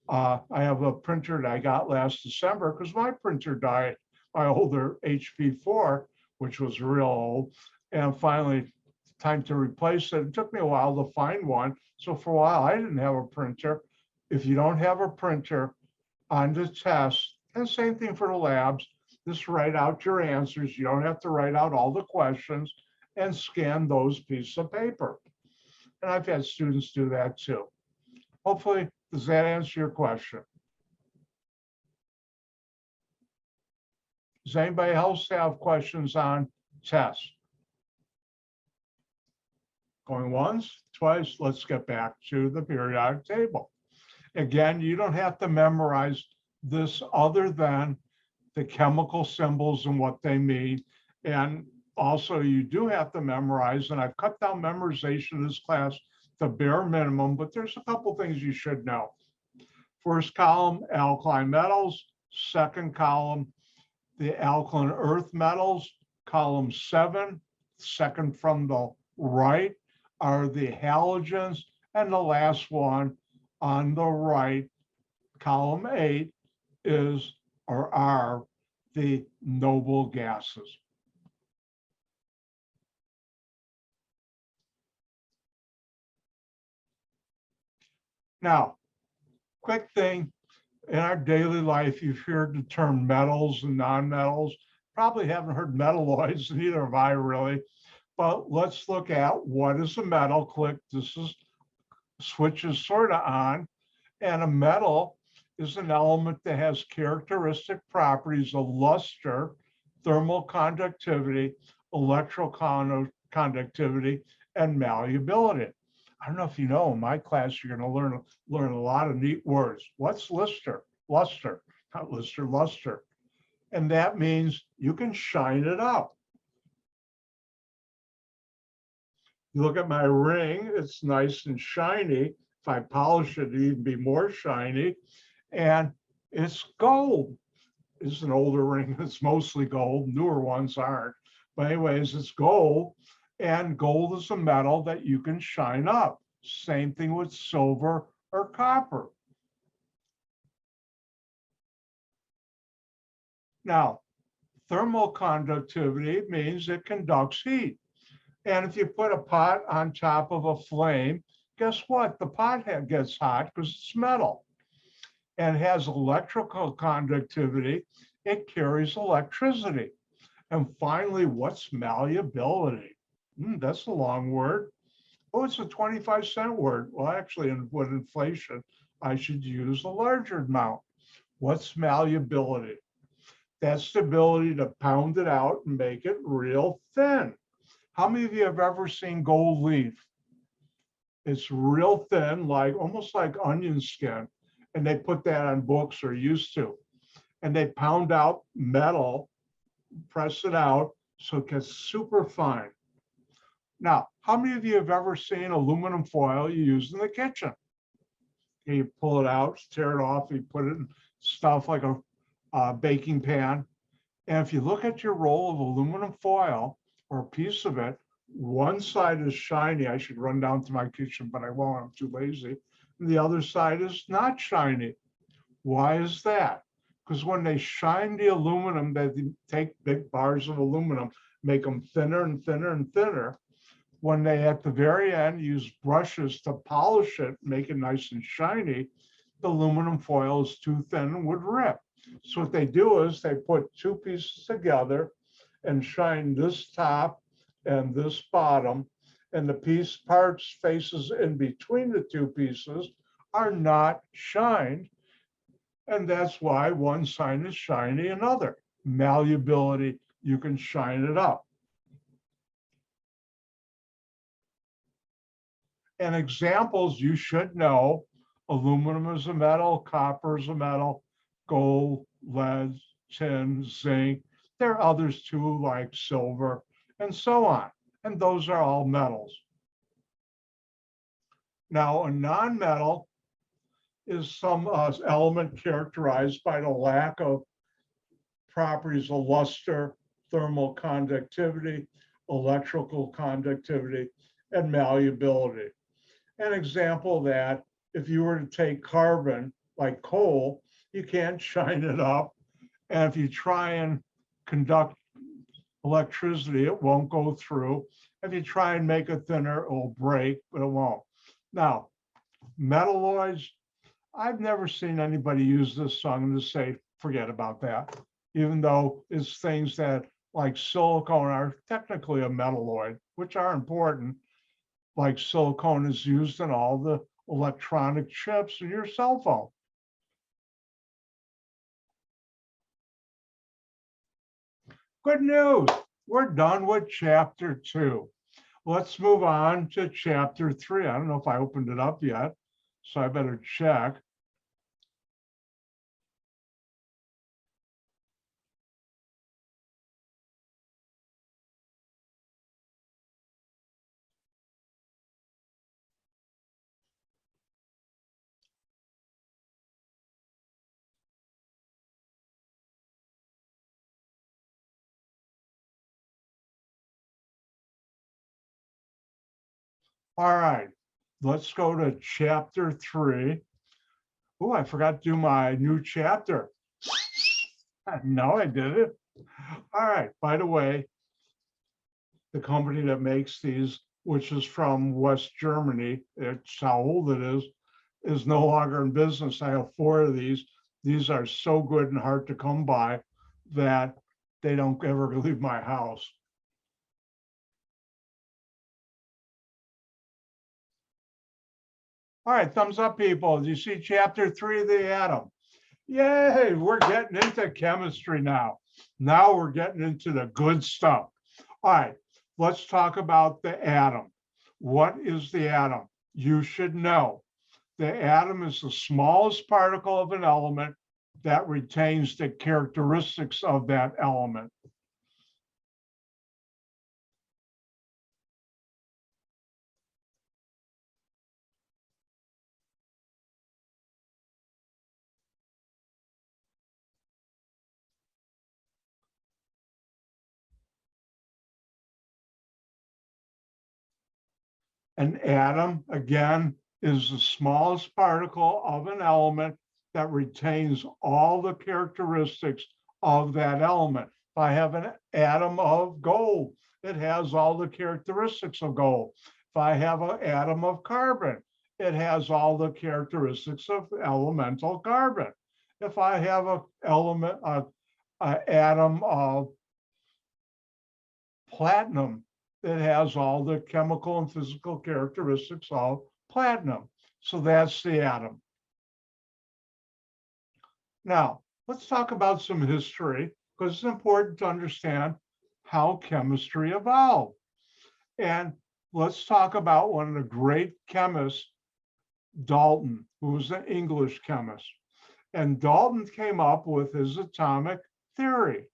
I have a printer that I got last December because my printer died, my older HP4, which was real old. And finally, time to replace it. It took me a while to find one. So for a while, I didn't have a printer. If you don't have a printer on the test, and same thing for the labs, just write out your answers. You don't have to write out all the questions and scan those pieces of paper. And I've had students do that too. Hopefully, does that answer your question? Does anybody else have questions on tests? Going once, twice, let's get back to the periodic table. Again, you don't have to memorize this other than the chemical symbols and what they mean. And also you do have to memorize, and I've cut down memorization in this class to bare minimum, but there's a couple things you should know. First column, alkali metals. Second column, the alkaline earth metals. Column 7, second from the right, are the halogens. And the last one on the right, column 8, is or are the noble gases. Now, quick thing, in our daily life, you've heard the term metals and nonmetals. Probably haven't heard metalloids, neither have I really. But let's look at what is a metal. Click, this is switch is sort of on. And a metal is an element that has characteristic properties of luster, thermal conductivity, electrical conductivity, and malleability. I don't know if you know, in my class, you're going to learn a lot of neat words. What's luster? Luster, not luster, luster. And that means you can shine it up. You look at my ring, it's nice and shiny. If I polish it, it'd even be more shiny. And it's gold. It's an older ring that's mostly gold. Newer ones aren't. But anyways, it's gold. And gold is a metal that you can shine up. Same thing with silver or copper. Now, thermal conductivity means it conducts heat. And if you put a pot on top of a flame, guess what? The pot gets hot because it's metal. And has electrical conductivity. It carries electricity. And finally, what's malleability? That's a long word. Oh, it's a 25-cent word. Well, actually, with inflation, I should use a larger amount. What's malleability? That's the ability to pound it out and make it real thin. How many of you have ever seen gold leaf? It's real thin, like almost like onion skin. And they put that on books, or used to. And they pound out metal, press it out, so it gets super fine. Now, how many of you have ever seen aluminum foil you use in the kitchen? You pull it out, tear it off, you put it in stuff like a baking pan. And if you look at your roll of aluminum foil or a piece of it, one side is shiny. I should run down to my kitchen, but I won't, I'm too lazy. And the other side is not shiny. Why is that? Because when they shine the aluminum, they take big bars of aluminum, make them thinner and thinner and thinner. When they, at the very end, use brushes to polish it, make it nice and shiny, the aluminum foil is too thin and would rip. So what they do is they put two pieces together and shine this top and this bottom, and the parts faces in between the two pieces are not shined. And that's why one side is shiny, another. Malleability, you can shine it up. And examples you should know: aluminum is a metal, copper is a metal, gold, lead, tin, zinc. There are others too, like silver, and so on. And those are all metals. Now, a nonmetal is some element characterized by the lack of properties of luster, thermal conductivity, electrical conductivity, and malleability. An example of that, if you were to take carbon, like coal, you can't shine it up. And if you try and conduct electricity, it won't go through. If you try and make it thinner, it will break, but it won't. Now, metalloids, I've never seen anybody use this, so I'm going to say, forget about that, even though it's things that, like silicone, are technically a metalloid, which are important. Like silicone is used in all the electronic chips in your cell phone. Good news, we're done with chapter 2. let's move on to chapter 3. I don't know if I opened it up yet, so I better check. All right, let's go to chapter 3. Oh, I forgot to do my new chapter. No, I didn't. All right, by the way, the company that makes these, which is from West Germany, it's how old it is no longer in business. I have 4 of these. These are so good and hard to come by that they don't ever leave my house. All right, thumbs up, people. Do you see chapter 3 of the atom? Yay, we're getting into chemistry now. Now we're getting into the good stuff. All right, let's talk about the atom. What is the atom? You should know. The atom is the smallest particle of an element that retains the characteristics of that element. An atom, again, is the smallest particle of an element that retains all the characteristics of that element. If I have an atom of gold, it has all the characteristics of gold. If I have an atom of carbon, it has all the characteristics of elemental carbon. If I have an atom of platinum, it has all the chemical and physical characteristics of platinum. So that's the atom. Now, let's talk about some history, because it's important to understand how chemistry evolved. And let's talk about one of the great chemists, Dalton, who was an English chemist. And Dalton came up with his atomic theory.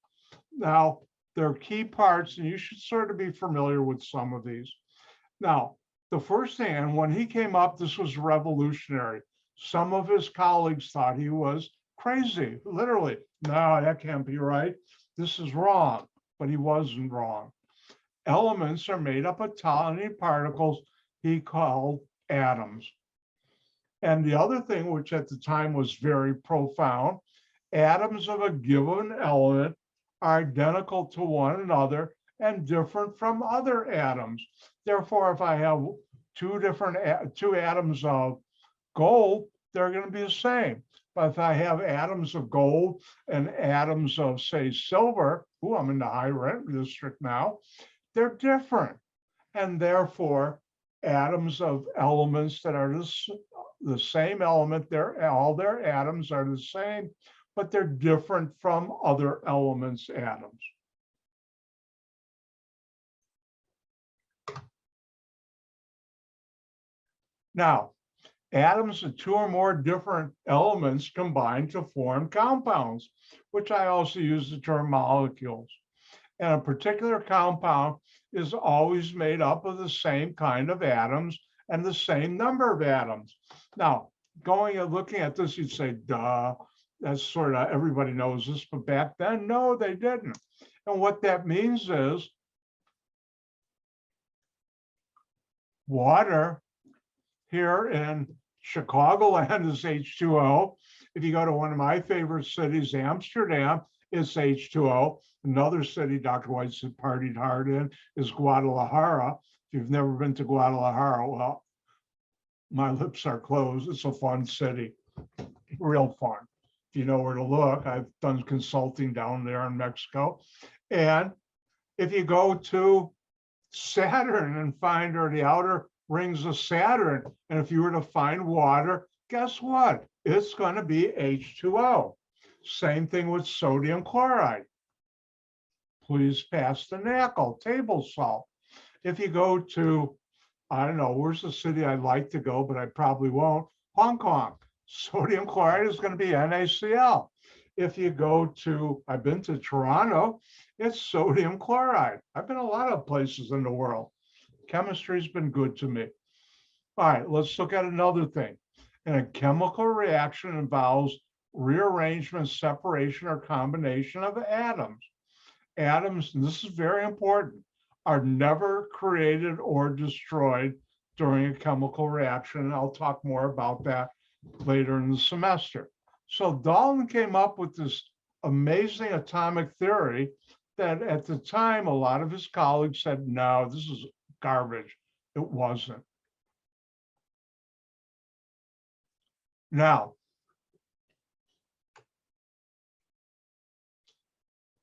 Now, there are key parts, and you should sort of be familiar with some of these. Now, the first thing, and when he came up, this was revolutionary. Some of his colleagues thought he was crazy, literally. No, that can't be right. This is wrong, but he wasn't wrong. Elements are made up of tiny particles he called atoms. And the other thing, which at the time was very profound, atoms of a given element are identical to one another and different from other atoms. Therefore, if I have two atoms of gold, they're going to be the same. But if I have atoms of gold and atoms of, say, silver, I'm in the high rent district now, they're different. And therefore, atoms of elements that are the same element, all their atoms are the same, but they're different from other elements' atoms. Now, atoms of 2 or more different elements combine to form compounds, which I also use the term molecules. And a particular compound is always made up of the same kind of atoms and the same number of atoms. Now, going and looking at this, you'd say, duh, that's sort of, everybody knows this, but back then, no, they didn't. And what that means is water here in Chicagoland is H2O. If you go to one of my favorite cities, Amsterdam, it's H2O. Another city Dr. White partied hard in is Guadalajara. If you've never been to Guadalajara, well, my lips are closed. It's a fun city, real fun. If you know where to look, I've done consulting down there in Mexico. And if you go to Saturn and find, or the outer rings of Saturn, and if you were to find water, guess what? It's going to be H2O. Same thing with sodium chloride. Please pass the nickel, table salt. If you go to, I don't know, where's the city I'd like to go, but I probably won't, Hong Kong, sodium chloride is going to be NaCl. If you go to, I've been to Toronto, it's sodium chloride. I've been a lot of places in the world. Chemistry's been good to me. All right, let's look at another thing. And a chemical reaction involves rearrangement, separation, or combination of atoms. Atoms, and this is very important, are never created or destroyed during a chemical reaction. And I'll talk more about that later in the semester. So Dalton came up with this amazing atomic theory that at the time, a lot of his colleagues said, no, this is garbage. It wasn't. Now,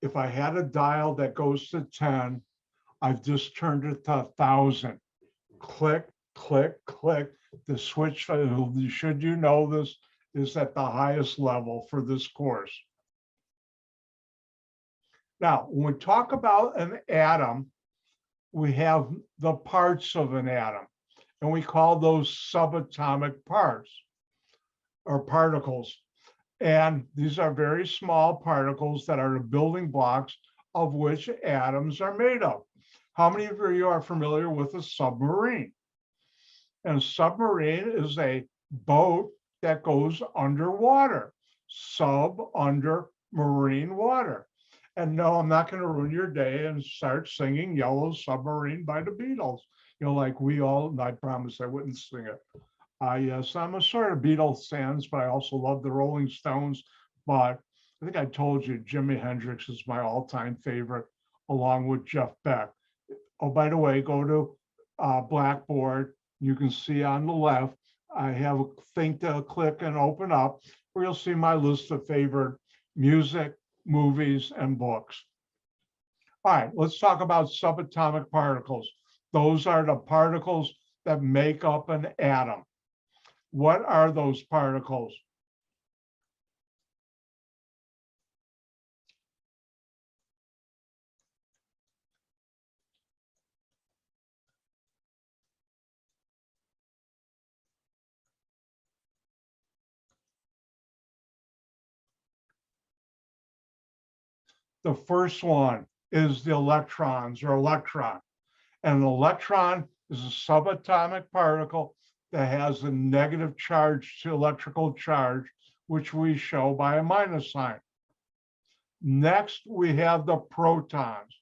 if I had a dial that goes to 10, I've just turned it to 1,000. Click, click, click. The switch, should you know this, is at the highest level for this course. Now, when we talk about an atom, we have the parts of an atom, and we call those subatomic parts or particles. And these are very small particles that are the building blocks of which atoms are made of. How many of you are familiar with a submarine? And a submarine is a boat that goes underwater, under marine water. And no, I'm not going to ruin your day and start singing Yellow Submarine by the Beatles. You know, like we all, and I promise I wouldn't sing it. Yes, I'm a sort of Beatles fan, but I also love the Rolling Stones. But I think I told you Jimi Hendrix is my all-time favorite, along with Jeff Beck. Oh, by the way, go to Blackboard. You can see on the left, I have a thing to click and open up where you'll see my list of favorite music, movies, and books. All right, let's talk about subatomic particles. Those are the particles that make up an atom. What are those particles? The first one is the electrons or electron. And an electron is a subatomic particle that has a negative charge to electrical charge, which we show by a minus sign. Next, we have the protons.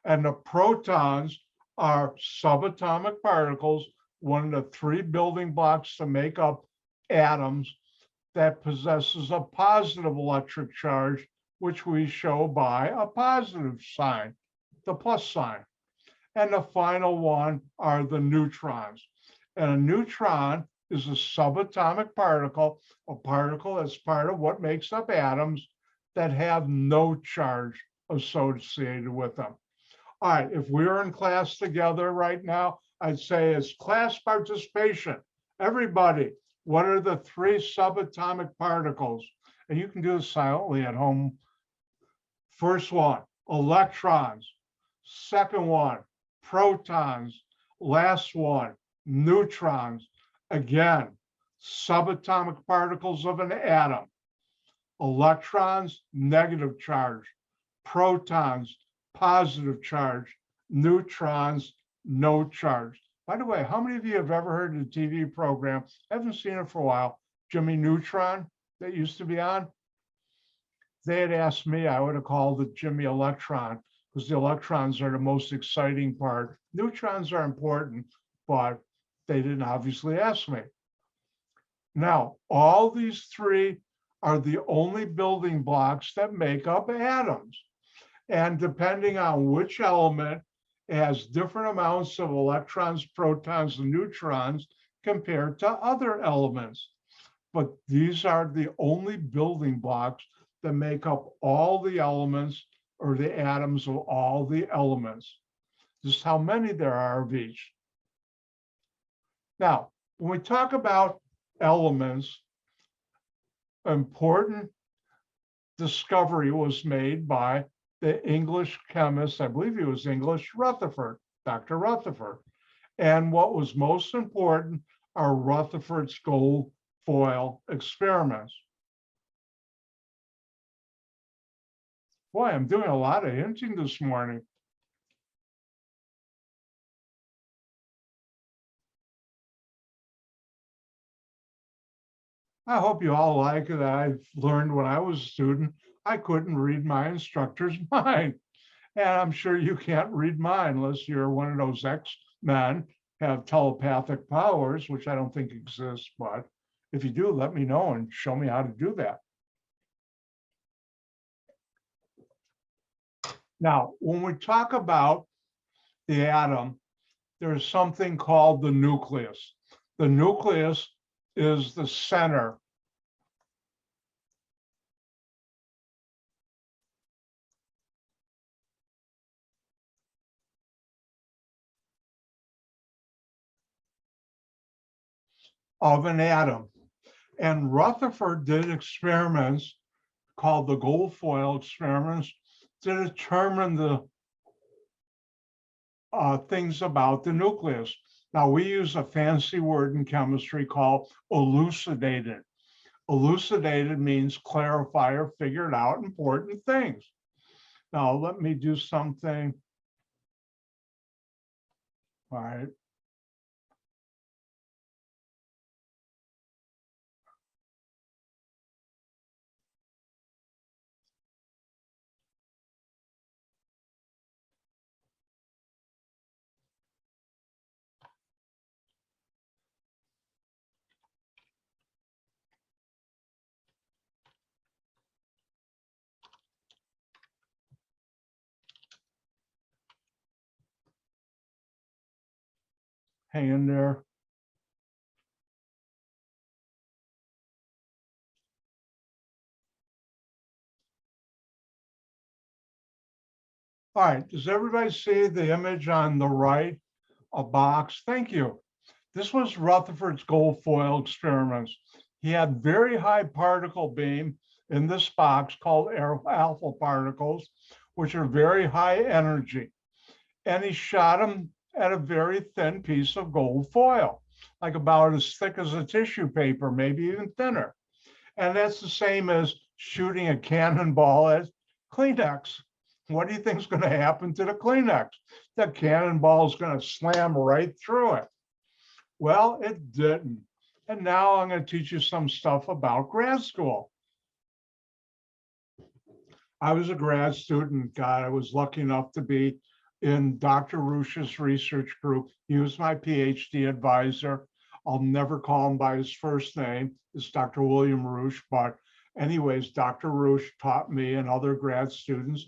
And the protons are subatomic particles, one of the three building blocks to make up atoms that possesses a positive electric charge, which we show by a positive sign, the plus sign. And the final one are the neutrons. And a neutron is a subatomic particle, a particle that's part of what makes up atoms that have no charge associated with them. All right, if we were in class together right now, I'd say it's class participation. Everybody, what are the three subatomic particles? And you can do this silently at home. First one, electrons. Second one, protons. Last one, neutrons. Again, subatomic particles of an atom. Electrons, negative charge. Protons, positive charge. Neutrons, no charge. By the way, how many of you have ever heard of the TV program? I haven't seen it for a while. Jimmy Neutron that used to be on. They had asked me, I would have called it Jimmy Electron, because the electrons are the most exciting part. Neutrons are important, but they didn't obviously ask me. Now, all these three are the only building blocks that make up atoms. And depending on which element, it has different amounts of electrons, protons, and neutrons compared to other elements. But these are the only building blocks that make up all the elements or the atoms of all the elements. Just how many there are of each. Now, when we talk about elements, important discovery was made by the English chemist, I believe he was English, Rutherford. Dr. Rutherford. And what was most important are Rutherford's gold foil experiments. Boy, I'm doing a lot of hinting this morning. I hope you all like it. I've learned when I was a student, I couldn't read my instructor's mind. And I'm sure you can't read mine unless you're one of those X-Men, have telepathic powers, which I don't think exists, but if you do, let me know and show me how to do that. Now, when we talk about the atom, there's something called the nucleus. The nucleus is the center of an atom. And Rutherford did experiments called the gold foil experiments to determine the things about the nucleus. Now, we use a fancy word in chemistry called elucidated. Elucidated means clarify or figured out important things. Now, let me do something. All right. Hang in there. All right, does everybody see the image on the right? A box, thank you. This was Rutherford's gold foil experiments. He had very high particle beam in this box called alpha particles, which are very high energy. And he shot them at a very thin piece of gold foil, like about as thick as a tissue paper, maybe even thinner. And that's the same as shooting a cannonball at Kleenex. What do you think is going to happen to the Kleenex? The cannonball is going to slam right through it. Well, it didn't. And now I'm going to teach you some stuff about grad school. I was a grad student. God, I was lucky enough to be in Dr. Rush's research group. He was my PhD advisor. I'll never call him by his first name. It's Dr. William Rush. But anyways, Dr. Rush taught me and other grad students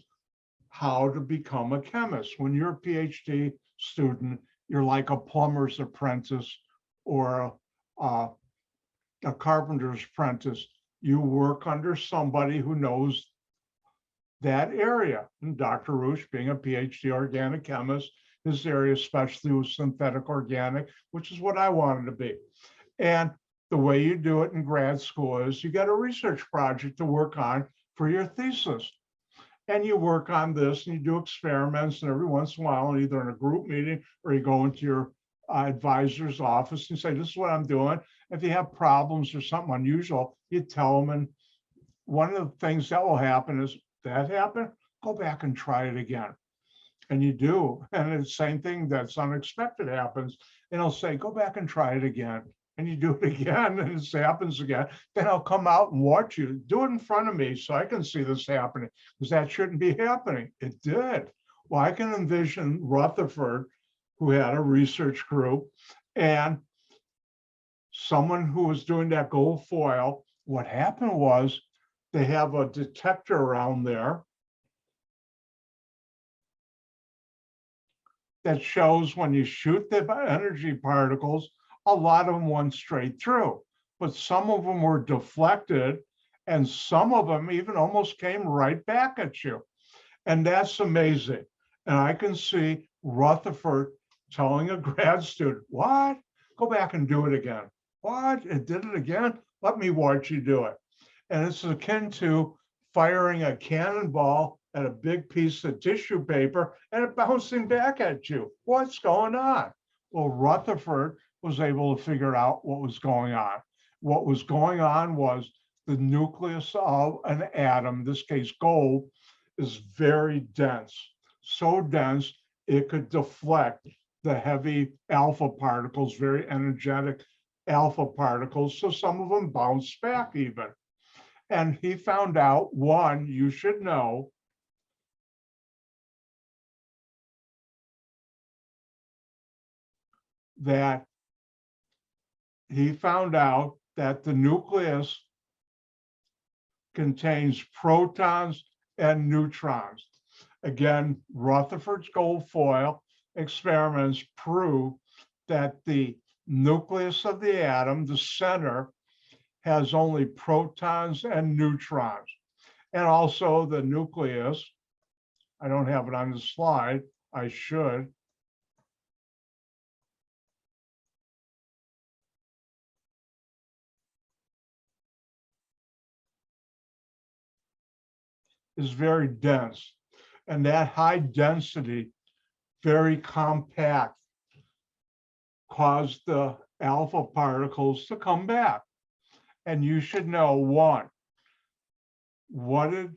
how to become a chemist. When you're a PhD student, you're like a plumber's apprentice or a carpenter's apprentice. You work under somebody who knows that area. And Dr. Rush, being a PhD organic chemist, his area especially was synthetic organic, which is what I wanted to be. And the way you do it in grad school is you get a research project to work on for your thesis. And you work on this and you do experiments, and every once in a while, either in a group meeting or you go into your advisor's office and say, this is what I'm doing. If you have problems or something unusual, you tell them. And one of the things that will happen is, that happened, go back and try it again. And you do. And it's the same thing that's unexpected happens. And I'll say, go back and try it again. And you do it again, and it happens again. Then I'll come out and watch you do it in front of me so I can see this happening, because that shouldn't be happening. It did. Well, I can envision Rutherford, who had a research group, and someone who was doing that gold foil. What happened was they have a detector around there that shows when you shoot the energy particles, a lot of them went straight through, but some of them were deflected and some of them even almost came right back at you. And that's amazing. And I can see Rutherford telling a grad student, what? Go back and do it again. What? It did it again? Let me watch you do it. And it's akin to firing a cannonball at a big piece of tissue paper and it bouncing back at you. What's going on? Well, Rutherford was able to figure out what was going on. What was going on was the nucleus of an atom, in this case gold, is very dense. So dense, it could deflect the heavy alpha particles, very energetic alpha particles. So some of them bounce back even. And he found out, one, you should know, that he found out that the nucleus contains protons and neutrons. Again, Rutherford's gold foil experiments prove that the nucleus of the atom, the center, has only protons and neutrons. And also the nucleus, I don't have it on the slide, I should. Is very dense. And that high density, very compact, caused the alpha particles to come back. And you should know, one, what did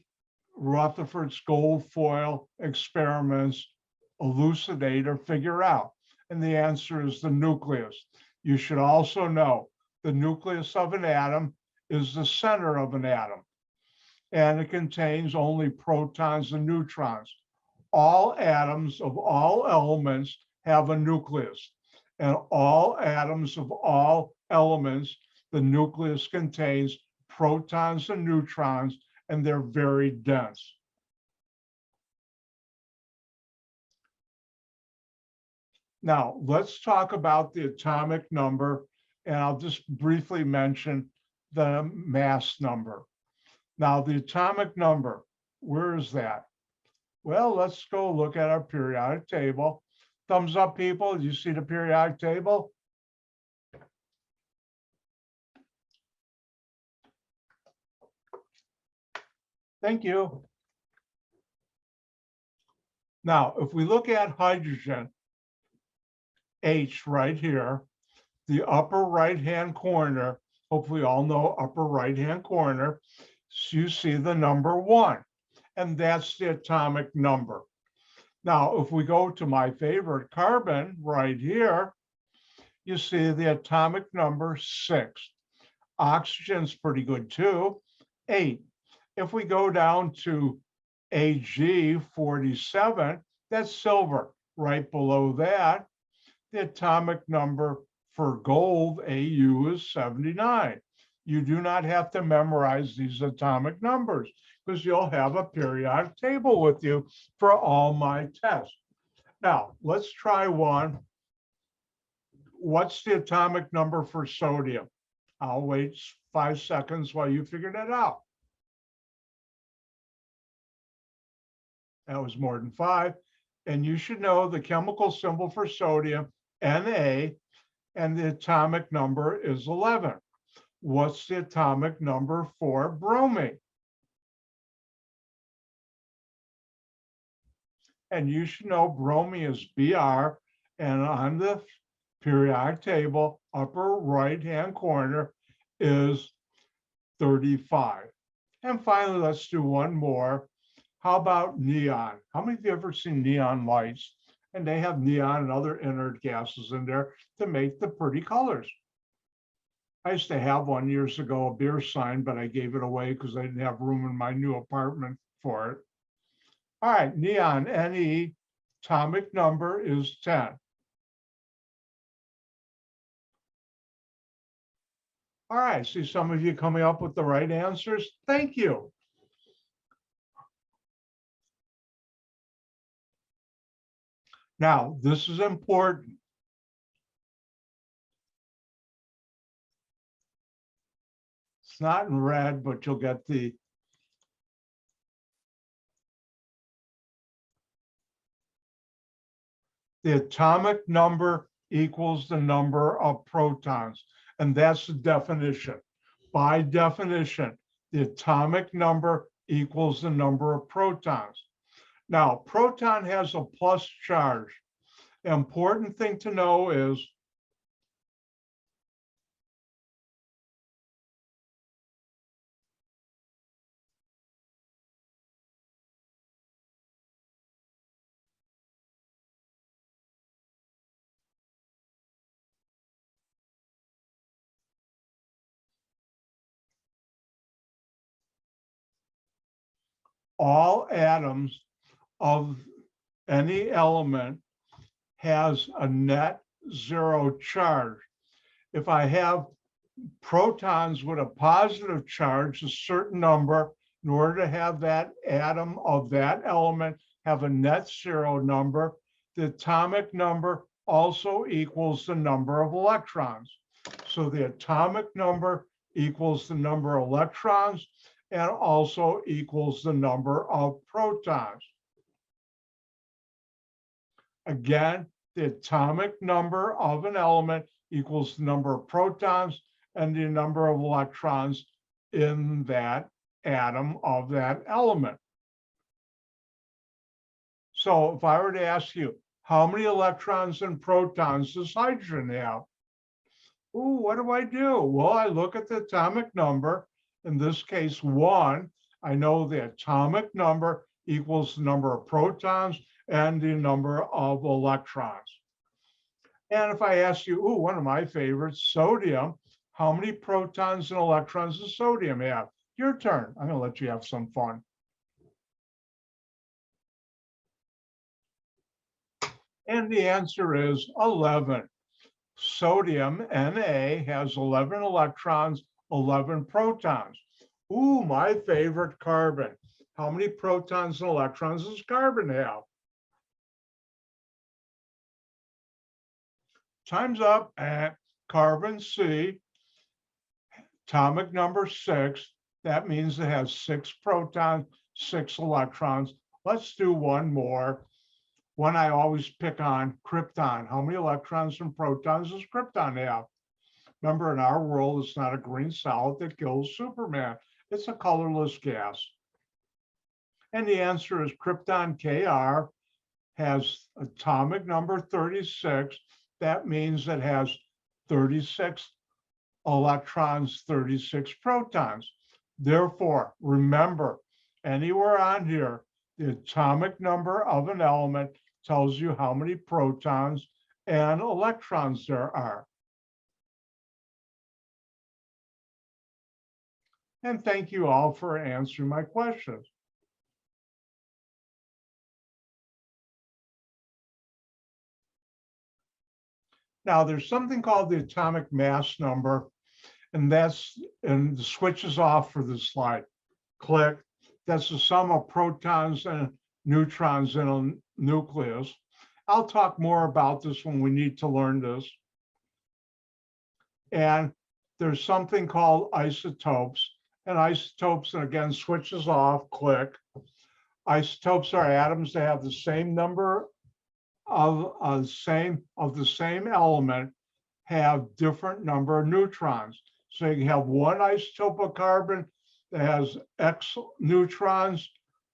Rutherford's gold foil experiments elucidate or figure out? And the answer is the nucleus. You should also know the nucleus of an atom is the center of an atom, and it contains only protons and neutrons. All atoms of all elements have a nucleus, and all atoms of all elements, the nucleus contains protons and neutrons, and they're very dense. Now, let's talk about the atomic number, and I'll just briefly mention the mass number. Now, the atomic number, where is that? Well, let's go look at our periodic table. Thumbs up, people. Do you see the periodic table? Thank you. Now, if we look at hydrogen, H right here, the upper right-hand corner, hopefully you all know upper right-hand corner, so you see the number 1, and that's the atomic number. Now, if we go to my favorite carbon right here, you see the atomic number 6. Oxygen's pretty good too, 8. If we go down to Ag 47, that's silver. Right below that, the atomic number for gold, Au, is 79. You do not have to memorize these atomic numbers because you'll have a periodic table with you for all my tests. Now, let's try one. What's the atomic number for sodium? I'll wait 5 seconds while you figure that out. That was more than 5. And you should know the chemical symbol for sodium, Na, and the atomic number is 11. What's the atomic number for bromine? And you should know bromine is Br, and on the periodic table, upper right-hand corner is 35. And finally, let's do one more. How about neon? How many of you have ever seen neon lights? And they have neon and other inert gases in there to make the pretty colors. I used to have one years ago, a beer sign, but I gave it away because I didn't have room in my new apartment for it. All right, neon, Ne, atomic number is 10. All right, see some of you coming up with the right answers. Thank you. Now, this is important. It's not in red, but you'll get the atomic number equals the number of protons, and that's the definition. By definition, the atomic number equals the number of protons. Now, proton has a plus charge. The important thing to know is all atoms of any element has a net zero charge. If I have protons with a positive charge, a certain number, in order to have that atom of that element have a net zero number, the atomic number also equals the number of electrons. So the atomic number equals the number of electrons and also equals the number of protons. Again, the atomic number of an element equals the number of protons and the number of electrons in that atom of that element. So if I were to ask you, how many electrons and protons does hydrogen have? Ooh, what do I do? Well, I look at the atomic number, in this case, 1. I know the atomic number equals the number of protons and the number of electrons. And if I ask you, ooh, one of my favorites, sodium, how many protons and electrons does sodium have? Your turn. I'm going to let you have some fun. And the answer is 11. Sodium, Na, has 11 electrons, 11 protons. Ooh, my favorite, carbon. How many protons and electrons does carbon have? Time's up. Carbon, C, atomic number 6. That means it has 6 protons, 6 electrons. Let's do one more. One I always pick on, krypton. How many electrons and protons does krypton have? Remember, in our world, it's not a green solid that kills Superman. It's a colorless gas. And the answer is krypton, Kr, has atomic number 36. That means it has 36 electrons, 36 protons. Therefore, remember, anywhere on here, the atomic number of an element tells you how many protons and electrons there are. And thank you all for answering my questions. Now, there's something called the atomic mass number, and the switch is off for this slide. Click. That's the sum of protons and neutrons in a nucleus. I'll talk more about this when we need to learn this. And there's something called isotopes. And isotopes, and again, switches off, click. Isotopes are atoms that have the same number of the same element, have different number of neutrons. So you have one isotope of carbon that has X neutrons,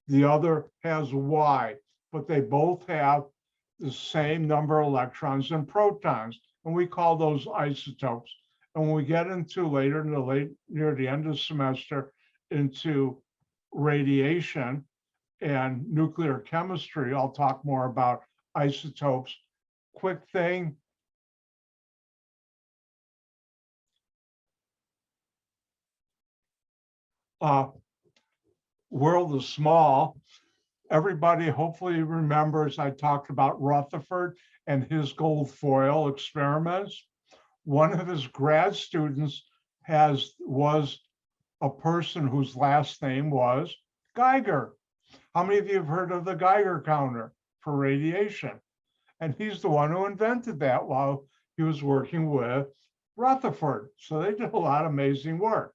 the other has Y, but they both have the same number of electrons and protons, and we call those isotopes. And when we get into later in the near the end of the semester into radiation and nuclear chemistry, I'll talk more about isotopes. Quick thing. World is small. Everybody hopefully remembers I talked about Rutherford and his gold foil experiments. One of his grad students was a person whose last name was Geiger. How many of you have heard of the Geiger counter for radiation? And he's the one who invented that while he was working with Rutherford. So they did a lot of amazing work.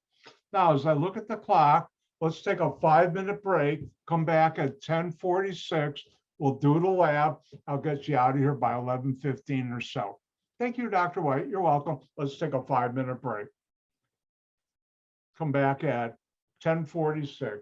Now, as I look at the clock, let's take a 5-minute break, come back at 10:46. We'll do the lab. I'll get you out of here by 11:15 or so. Thank you, Dr. White. You're welcome. Let's take a 5-minute break. Come back at 10:46.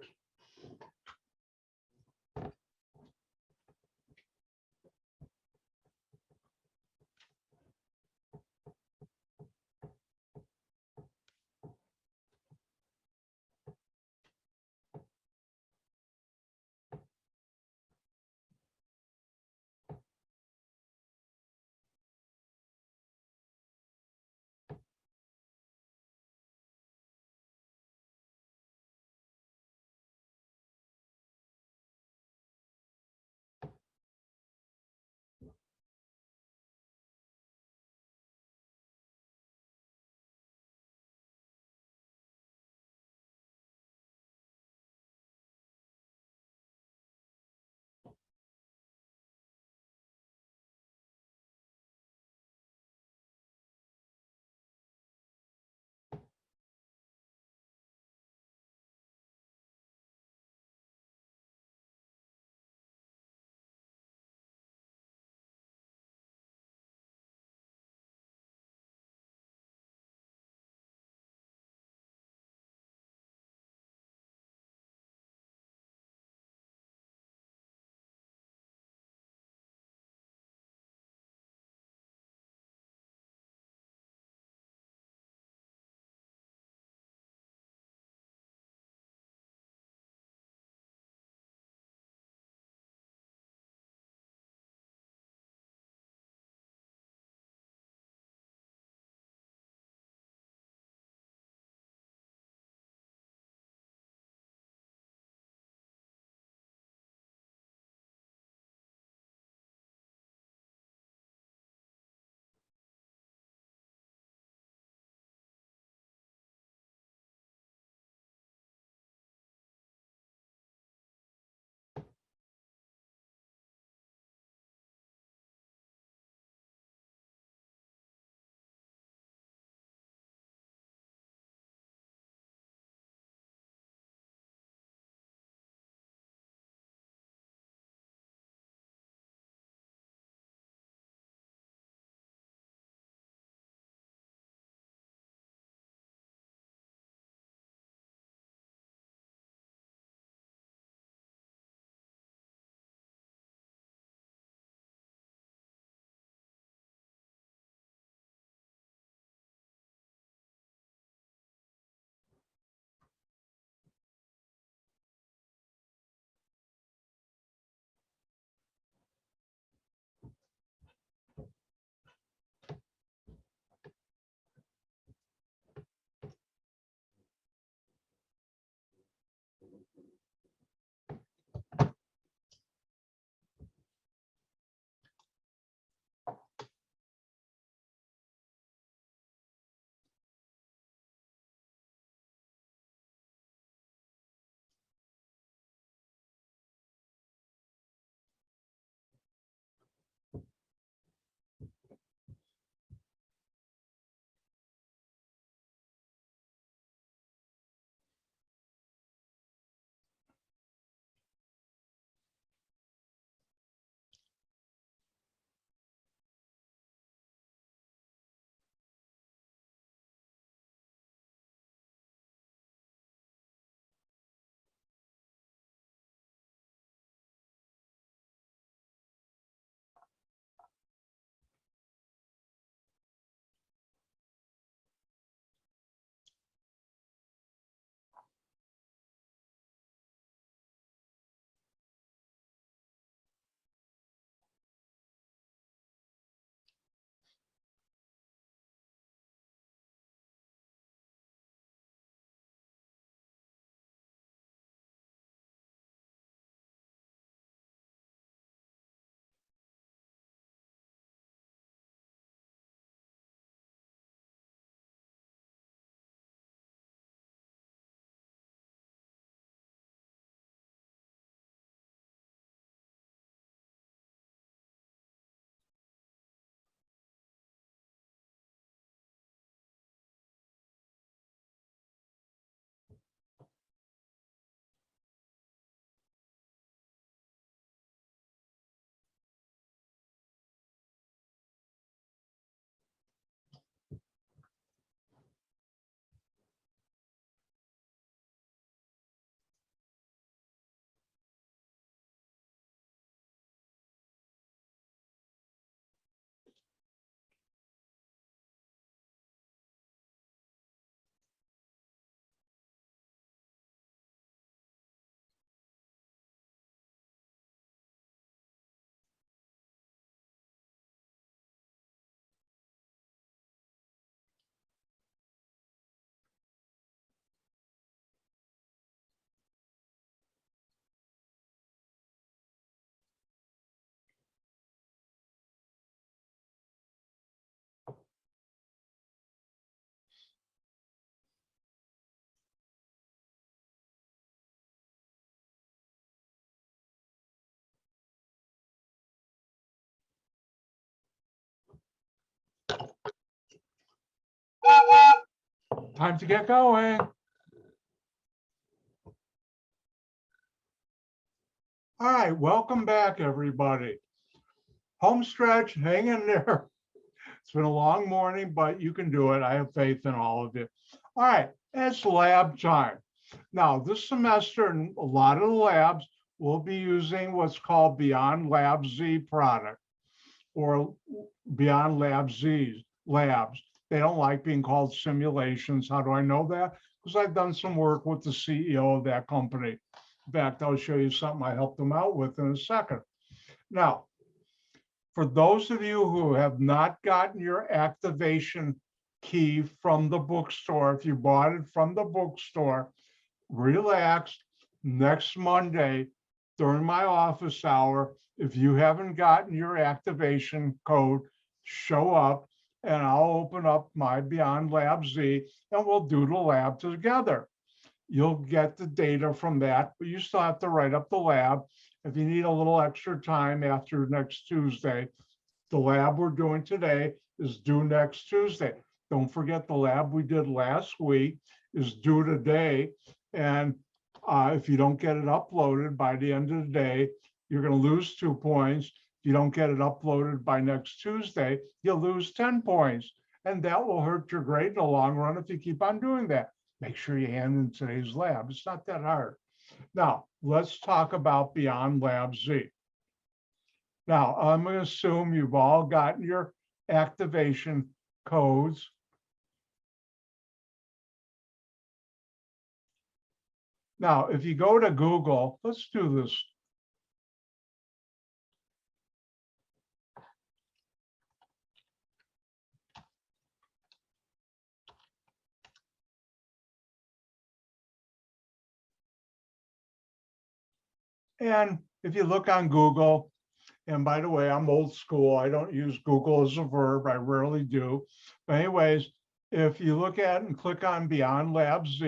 Time to get going. All right, welcome back, everybody. Home stretch, hang in there. It's been a long morning, but you can do it. I have faith in all of you. All right, it's lab time. Now, this semester, in a lot of the labs, we'll be using what's called Beyond Labz product or Beyond Labs. They don't like being called simulations. How do I know that? Because I've done some work with the CEO of that company. In fact, I'll show you something I helped them out with in a second. Now, for those of you who have not gotten your activation key from the bookstore, if you bought it from the bookstore, relax. Next Monday, during my office hour, if you haven't gotten your activation code, show up and I'll open up my Beyond Labz and we'll do the lab together. You'll get the data from that, but you still have to write up the lab. If you need a little extra time after next Tuesday, the lab we're doing today is due next Tuesday. Don't forget the lab we did last week is due today. And if you don't get it uploaded by the end of the day, you're going to lose 2 points. If you don't get it uploaded by next Tuesday, you'll lose 10 points. And that will hurt your grade in the long run if you keep on doing that. Make sure you hand in today's lab. It's not that hard. Now, let's talk about Beyond Labz. Now, I'm going to assume you've all gotten your activation codes. Now, if you go to Google, let's do this. And if you look on Google, and by the way, I'm old school. I don't use Google as a verb. I rarely do. But anyways, if you look at and click on Beyond Labz,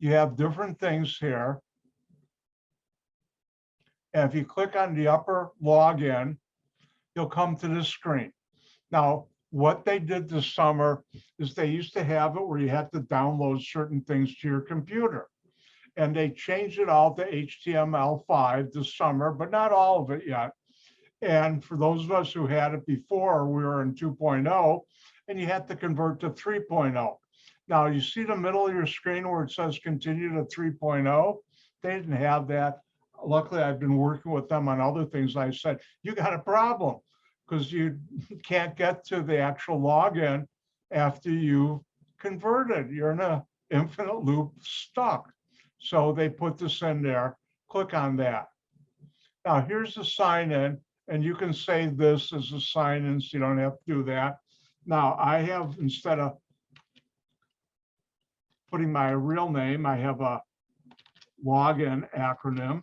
you have different things here. And if you click on the upper login, you'll come to this screen. Now, what they did this summer is they used to have it where you had to download certain things to your computer. And they changed it all to HTML5 this summer, but not all of it yet. And for those of us who had it before, we were in 2.0, and you had to convert to 3.0. Now, you see the middle of your screen where it says continue to 3.0? They didn't have that. Luckily, I've been working with them on other things. I said, you got a problem because you can't get to the actual login after you converted. You're in an infinite loop stuck. So they put this in there. Click on that. Now, here's the sign in, and you can say this as a sign in, so you don't have to do that. Now, I have, instead of putting my real name, I have a login acronym.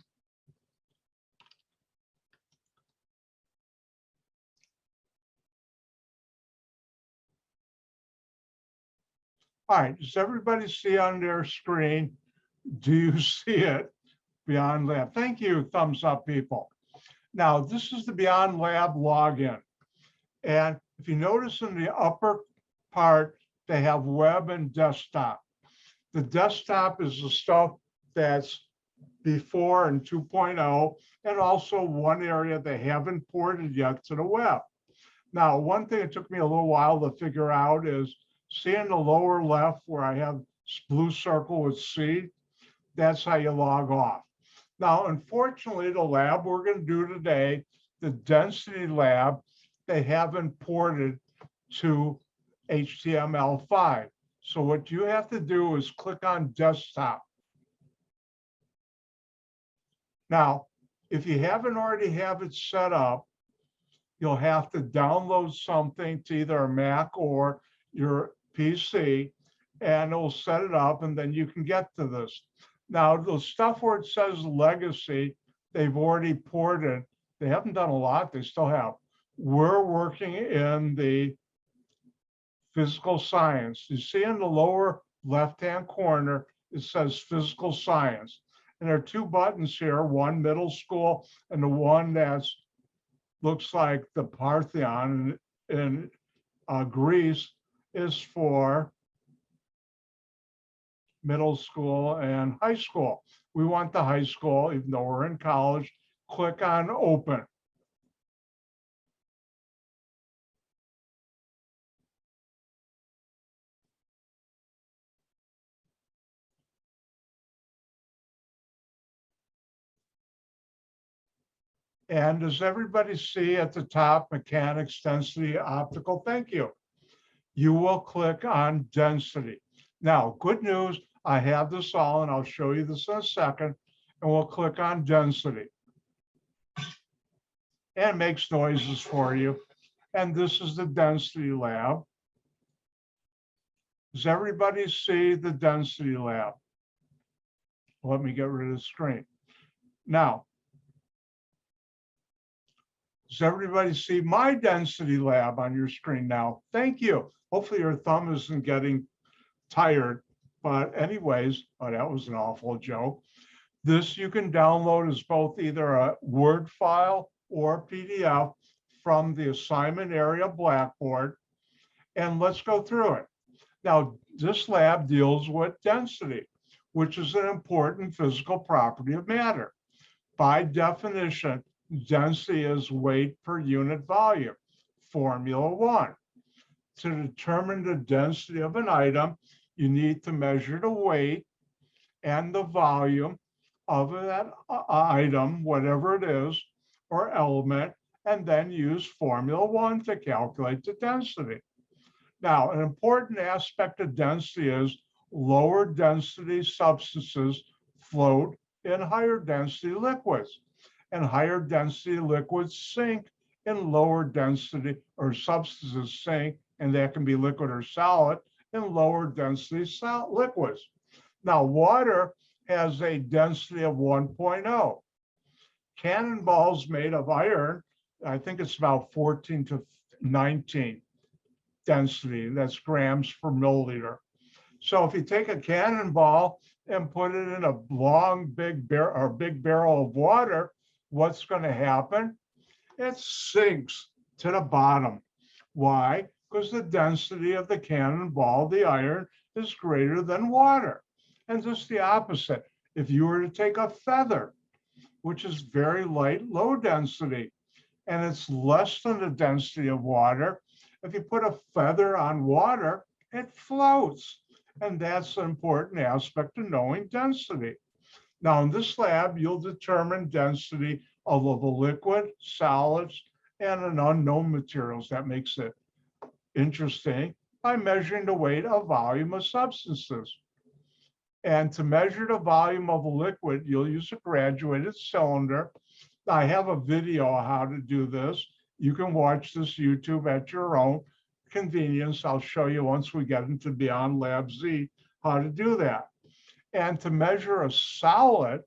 All right, does everybody see on their screen? Do you see it? Beyond Lab. Thank you, thumbs up, people. Now, this is the Beyond Lab login. And if you notice in the upper part, they have web and desktop. The desktop is the stuff that's before in 2.0, and also one area they haven't ported yet to the web. Now, one thing it took me a little while to figure out is, see in the lower left where I have blue circle with C, that's how you log off. Now, unfortunately, the lab we're going to do today, the density lab, they haven't ported to HTML5. So what you have to do is click on desktop. Now, if you haven't already have it set up, you'll have to download something to either a Mac or your PC, and it'll set it up, and then you can get to this. Now, the stuff where it says legacy, they've already ported. They haven't done a lot, they still have. We're working in the physical science. You see in the lower left-hand corner, it says physical science. And there are two buttons here, one middle school and the one that's looks like the Parthenon in Greece is for middle school and high school. We want the high school, even though we're in college. Click on open. And does everybody see at the top, mechanics, density, optical? Thank you. You will click on density. Now, good news, I have this all, and I'll show you this in a second, and we'll click on density. And it makes noises for you. And this is the density lab. Does everybody see the density lab? Let me get rid of the screen. Now, does everybody see my density lab on your screen now? Thank you. Hopefully your thumb isn't getting tired. But anyways, oh, that was an awful joke. This you can download as both either a Word file or PDF from the assignment area Blackboard. And let's go through it. Now, this lab deals with density, which is an important physical property of matter. By definition, density is weight per unit volume, Formula 1. To determine the density of an item, you need to measure the weight and the volume of that item, whatever it is, or element, and then use Formula 1 to calculate the density. Now, an important aspect of density is lower density substances float in higher density liquids, and higher density liquids sink in lower density, or substances sink, and that can be liquid or solid, in lower density liquids. Now, water has a density of 1.0. Cannonballs made of iron, I think it's about 14 to 19 density. That's grams per milliliter. So if you take a cannonball and put it in a long, big barrel of water, what's going to happen? It sinks to the bottom. Why? Because the density of the cannonball, the iron, is greater than water. And just the opposite. If you were to take a feather, which is very light, low density, and it's less than the density of water, if you put a feather on water, it floats. And that's an important aspect of knowing density. Now, in this lab, you'll determine density of a liquid, solids, and an unknown materials. That makes it interesting by measuring the weight of volume of substances. And to measure the volume of a liquid, you'll use a graduated cylinder. I have a video on how to do this. You can watch this YouTube at your own convenience. I'll show you once we get into Beyond Labz how to do that. And to measure a solid,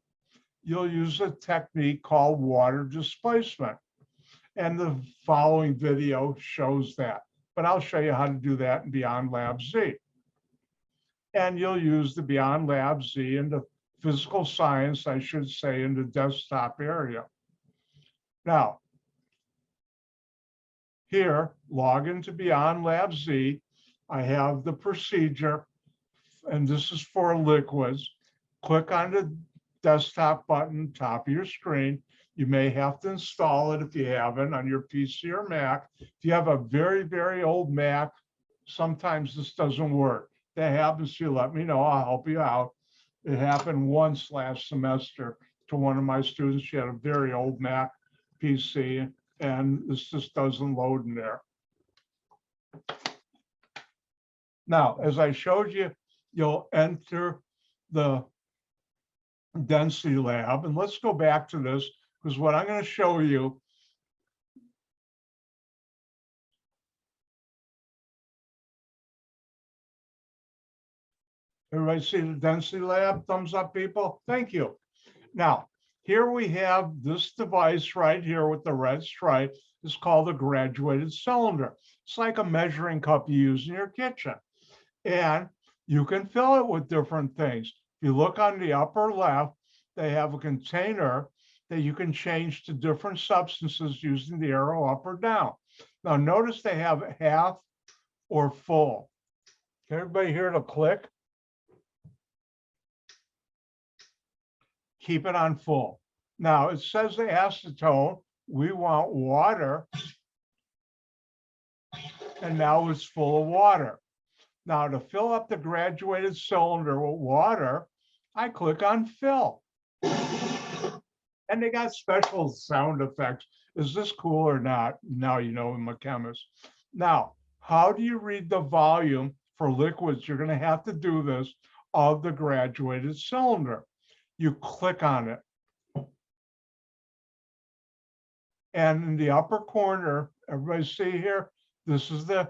you'll use a technique called water displacement. And the following video shows that. But I'll show you how to do that in Beyond Labz. And you'll use the Beyond Labz in the physical science, I should say, in the desktop area. Now, here, log into Beyond Labz. I have the procedure, and this is for liquids. Click on the desktop button, top of your screen. You may have to install it if you haven't on your PC or Mac. If you have a very, very old Mac, sometimes this doesn't work. That happens to you, let me know, I'll help you out. It happened once last semester to one of my students. She had a very old Mac PC, and this just doesn't load in there. Now, as I showed you, you'll enter the density lab, and let's go back to this, because what I'm going to show you everybody see the density lab? Thumbs up, people. Thank you. Now, here we have this device right here with the red stripe. It's called a graduated cylinder. It's like a measuring cup you use in your kitchen. And you can fill it with different things. If you look on the upper left, they have a container that you can change to different substances using the arrow up or down. Now, notice they have half or full. Can everybody hear the click? Keep it on full. Now, it says the acetone, we want water, and now it's full of water. Now, to fill up the graduated cylinder with water, I click on fill. And they got special sound effects. Is this cool or not? Now you know I'm a chemist. Now, how do you read the volume for liquids? You're going to have to do this of the graduated cylinder. You click on it. And in the upper corner, everybody see here, this is the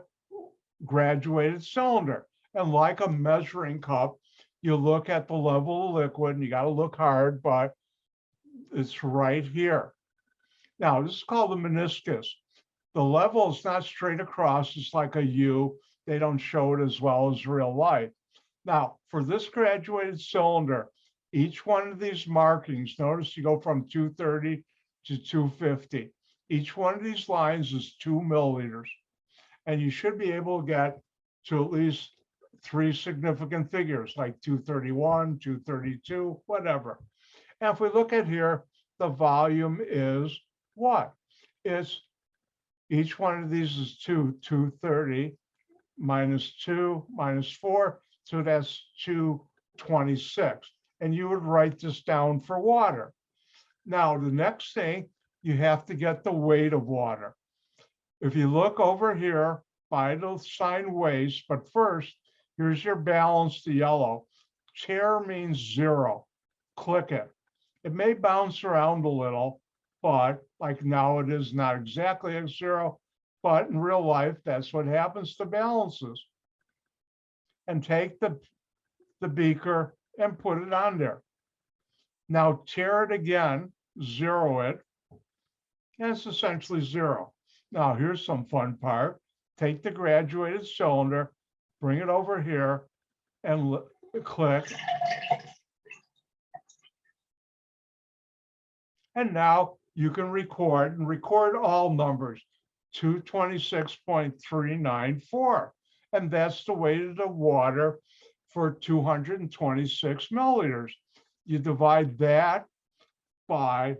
graduated cylinder. And like a measuring cup, you look at the level of liquid, and you got to look hard, but it's right here. Now, this is called the meniscus. The level is not straight across, it's like a U. They don't show it as well as real life. Now, for this graduated cylinder, each one of these markings, notice you go from 230 to 250. Each one of these lines is 2 milliliters. And you should be able to get to at least 3 significant figures, like 231, 232, whatever. And if we look at here, the volume is what? It's each one of these is 230 minus 2 minus 4, so that's 226. And you would write this down for water. Now, the next thing, you have to get the weight of water. If you look over here by the sign waste, but first, here's your balance, the yellow. Chair means 0. Click it. It may bounce around a little, but like now it is not exactly at 0, but in real life, that's what happens to balances. And take the beaker and put it on there. Now tear it again, zero it, and it's essentially zero. Now here's some fun part. Take the graduated cylinder, bring it over here, and click. And now you can record and record all numbers, 226.394. And that's the weight of the water for 226 milliliters. You divide that by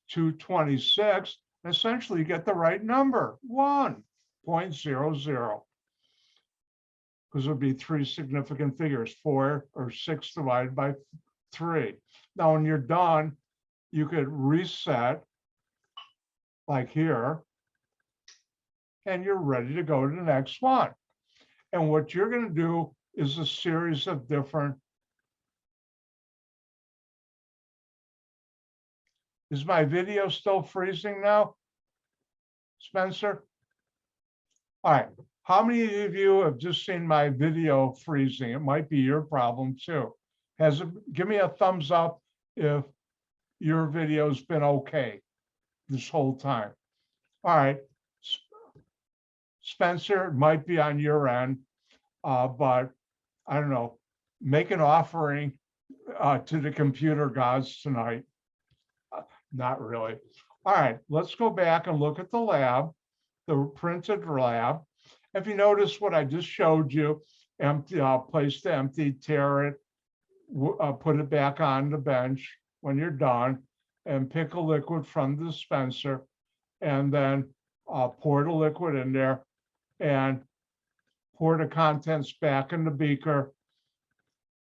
226, essentially you get the right number, 1.00. Because it would be three significant figures, 4 or 6 divided by 3. Now, when you're done, you could reset like here, and you're ready to go to the next one. And what you're going to do is a series of different. Is my video still freezing now, Spencer? All right. How many of you have just seen my video freezing? It might be your problem too. Give me a thumbs up if your video's been okay this whole time. All right. Spencer, it might be on your end, but I don't know, make an offering to the computer gods tonight. Not really. All right, let's go back and look at the lab, the printed lab. If you notice what I just showed you, empty, place the empty, tear it, put it back on the bench when you're done, and pick a liquid from the dispenser, and then pour the liquid in there and pour the contents back in the beaker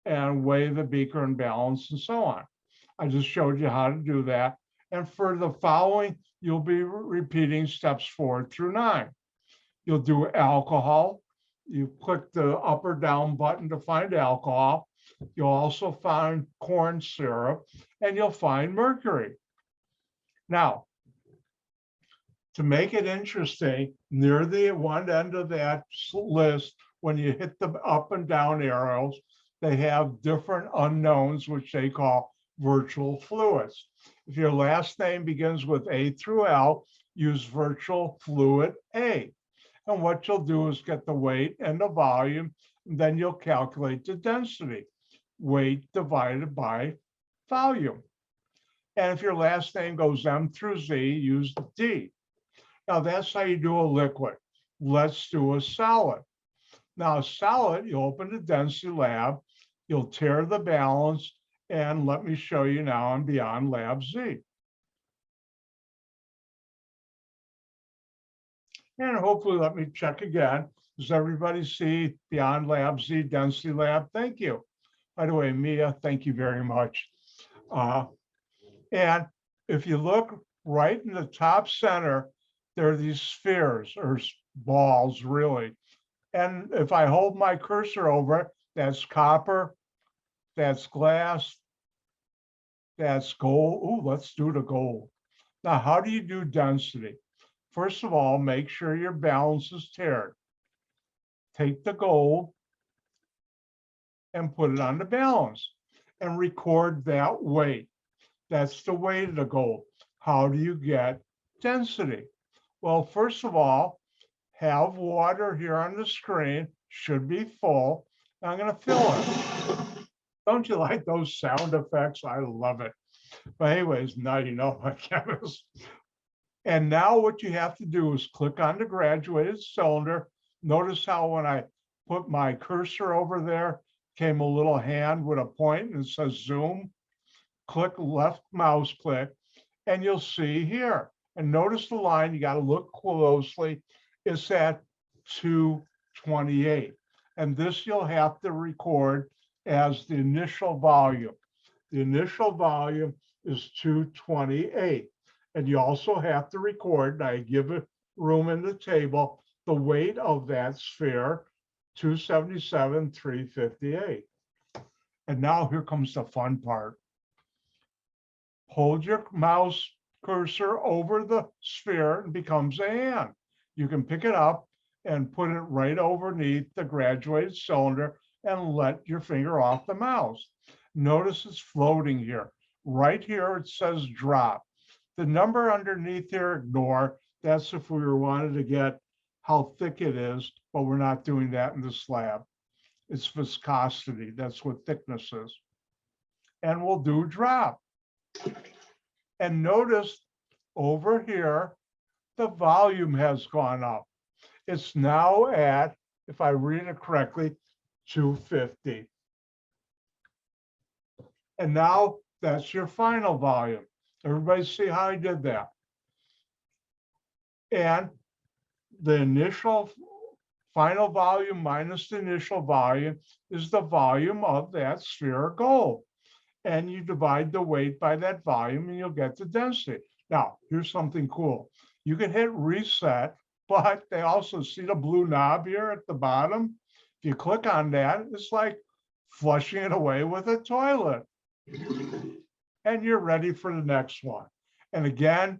and weigh the beaker and balance and so on. I just showed you how to do that. And for the following, you'll be repeating steps 4 through 9. You'll do alcohol. You click the up or down button to find alcohol. You'll also find corn syrup, and you'll find mercury. Now, to make it interesting, near the one end of that list, when you hit the up and down arrows, they have different unknowns, which they call virtual fluids. If your last name begins with A through L, use virtual fluid A. And what you'll do is get the weight and the volume, and then you'll calculate the density, weight divided by volume. And if your last name goes M through Z, use D. Now that's how you do a liquid. Let's do a solid. Now a solid, you open the density lab, you'll tear the balance, and let me show you now on Beyond Labz. And hopefully let me check again. Does everybody see Beyond Labz Density Lab? Thank you. By the way, Mia, thank you very much. And if you look right in the top center, there are these spheres or balls, really. And if I hold my cursor over it, that's copper, that's glass, that's gold. Oh, let's do the gold. Now, how do you do density? First of all, make sure your balance is tiered. Take the gold and put it on the balance and record that weight. That's the weight of the gold. How do you get density? Well, first of all, have water here on the screen, should be full. I'm going to fill it. Don't you like those sound effects? I love it. But anyways, now you know my chemist. And now what you have to do is click on the graduated cylinder. Notice how when I put my cursor over there, came a little hand with a point and it says zoom. Click left mouse click, and you'll see here. And notice the line, you got to look closely. It's at 228. And this you'll have to record as the initial volume. The initial volume is 228. And you also have to record, and I give it room in the table, the weight of that sphere, 277,358. And now here comes the fun part. Hold your mouse cursor over the sphere and it becomes a hand. You can pick it up and put it right underneath the graduated cylinder and let your finger off the mouse. Notice it's floating here. Right here, it says drop. The number underneath here, ignore. That's if we wanted to get how thick it is, but we're not doing that in this lab. It's viscosity. That's what thickness is. And we'll do drop. And notice over here, the volume has gone up. It's now at, if I read it correctly, 250. And now that's your final volume. Everybody see how I did that? And the initial final volume minus the initial volume is the volume of that sphere of gold. And you divide the weight by that volume and you'll get the density. Now, here's something cool. You can hit reset, but they also see the blue knob here at the bottom. If you click on that, it's like flushing it away with a toilet. And you're ready for the next one. And again,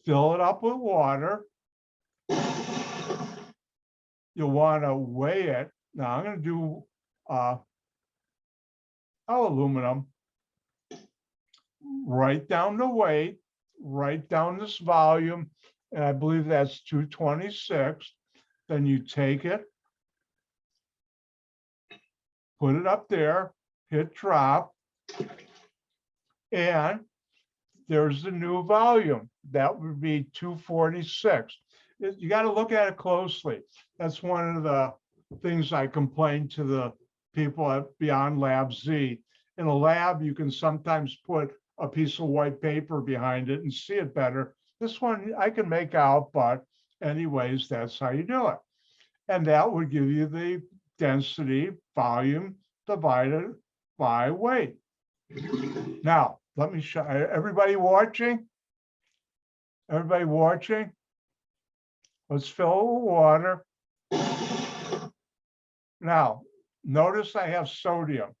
fill it up with water. You'll want to weigh it. Now I'm going to do aluminum. Write down the weight, write down this volume, and I believe that's 226. Then you take it, put it up there, hit drop, and there's the new volume. That would be 246. You got to look at it closely. That's one of the things I complained to the people at Beyond Labz. In a lab, you can sometimes put a piece of white paper behind it and see it better. This one I can make out, but anyways, that's how you do it. And that would give you the density volume divided by weight. Now, let me show everybody watching. Everybody watching? Let's fill it with water. Now, notice I have sodium.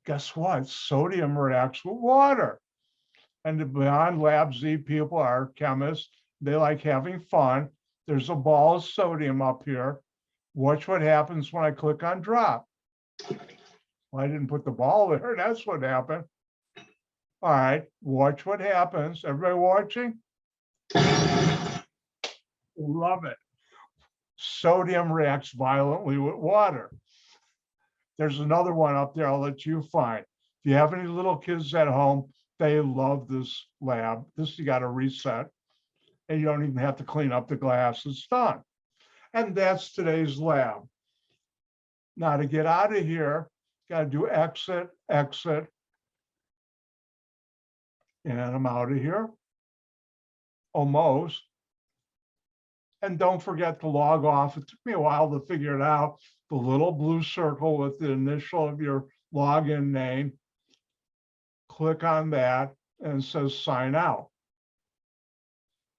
Guess what? Sodium reacts with water. And the Beyond Labz people are chemists. They like having fun. There's a ball of sodium up here. Watch what happens when I click on drop. Well, I didn't put the ball there. That's what happened. All right, watch what happens. Everybody watching? Love it. Sodium reacts violently with water. There's another one up there I'll let you find. If you have any little kids at home, they love this lab. This you got to reset, and you don't even have to clean up the glass. It's done. And that's today's lab. Now to get out of here, got to do exit, exit. And I'm out of here. Almost. And don't forget to log off. It took me a while to figure it out. The little blue circle with the initial of your login name. Click on that and it says sign out.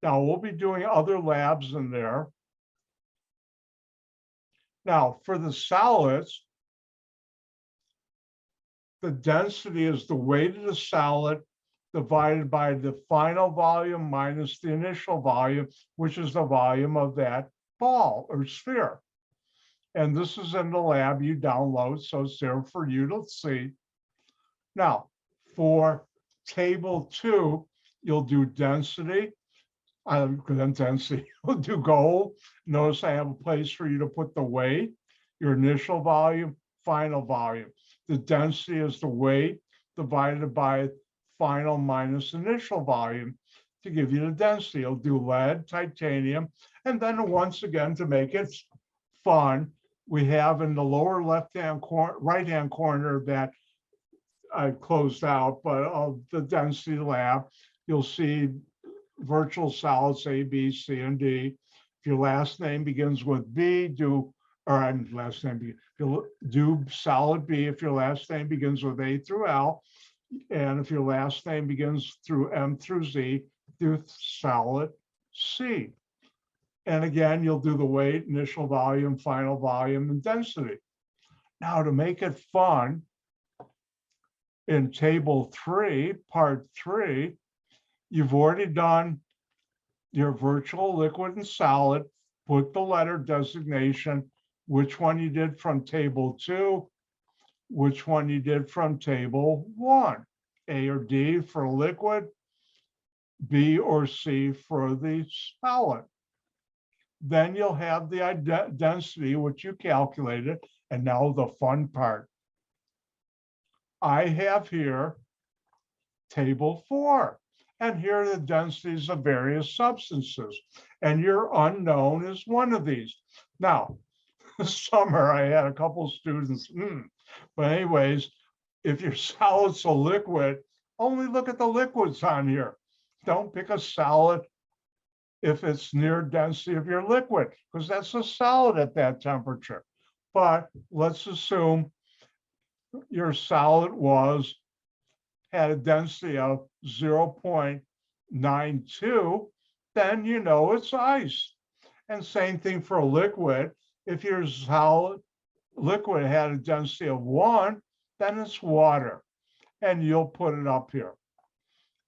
Now we'll be doing other labs in there. Now for the solids, the density is the weight of the solid divided by the final volume minus the initial volume, which is the volume of that ball or sphere. And this is in the lab you download, so it's there for you to see. Now, for table 2, you'll do density. We'll do gold. Notice I have a place for you to put the weight, your initial volume, final volume. The density is the weight divided by final minus initial volume to give you the density. You'll do lead, titanium, and then once again, to make it fun, we have in the lower left-hand corner, right-hand corner that I closed out, but of the density lab, you'll see virtual solids A, B, C, and D. If your last name begins with B, do solid B. If your last name begins with A through L, and if your last name begins through M through Z, do solid C. And again, you'll do the weight, initial volume, final volume, and density. Now, to make it fun, in table 3, part 3, you've already done your virtual liquid and solid, put the letter designation, which one you did from table 2, which one you did from table 1, A or D for liquid, B or C for the solid. Then you'll have the density, which you calculated, and now the fun part. I have here table 4, and here are the densities of various substances, and your unknown is one of these. Now, this summer I had a couple students, but anyways, if your solid's a liquid, only look at the liquids on here. Don't pick a solid if it's near density of your liquid, because that's a solid at that temperature. But let's assume your solid had a density of 0.92, then you know it's ice. And same thing for a liquid. If your solid liquid had a density of 1, then it's water. And you'll put it up here.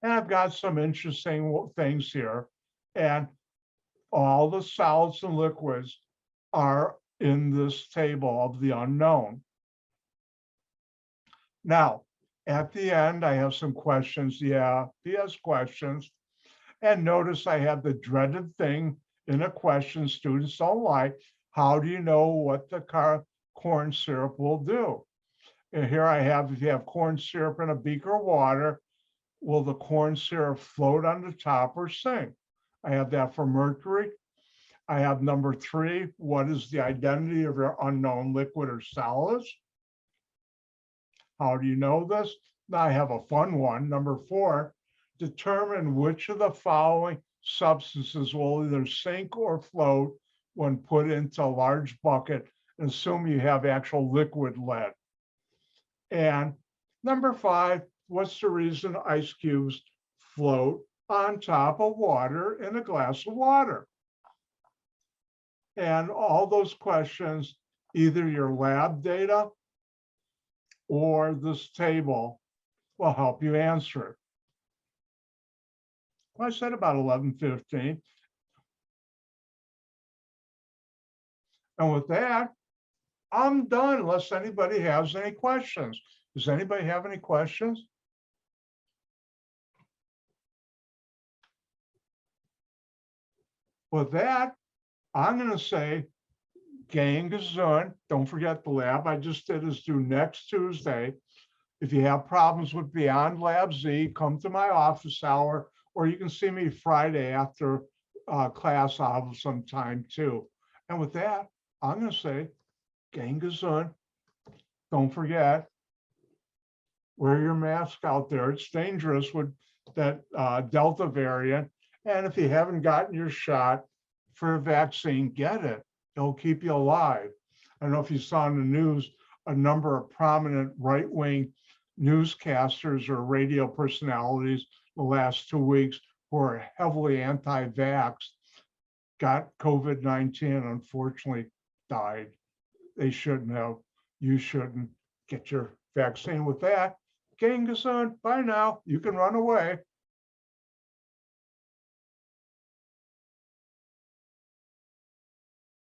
And I've got some interesting things here. And all the solids and liquids are in this table of the unknown. Now, at the end, I have some questions. Yeah, PS questions. And notice I have the dreaded thing in a question students don't like. How do you know what the corn syrup will do? And here I have, if you have corn syrup in a beaker of water, will the corn syrup float on the top or sink? I have that for mercury. I have number 3, what is the identity of your unknown liquid or solids? How do you know this? Now I have a fun one, number 4, determine which of the following substances will either sink or float when put into a large bucket, and assume you have actual liquid lead. And number 5, what's the reason ice cubes float on top of water in a glass of water? And all those questions, either your lab data or this table will help you answer it. I said about 11:15. And with that, I'm done unless anybody has any questions. Does anybody have any questions? With that, I'm going to say, gang gesund. Don't forget the lab I just did is due next Tuesday. If you have problems with Beyond Labz, come to my office hour, or you can see me Friday after class. I'll have some time too. And with that, I'm going to say, gang gesund. Don't forget, wear your mask out there. It's dangerous with that Delta variant. And if you haven't gotten your shot for a vaccine, get it. It'll keep you alive. I don't know if you saw in the news, a number of prominent right-wing newscasters or radio personalities the last 2 weeks who are heavily anti-vax got COVID-19 and unfortunately died. They shouldn't have. You shouldn't. Get your vaccine. With that, gang gesund. Bye now. You can run away.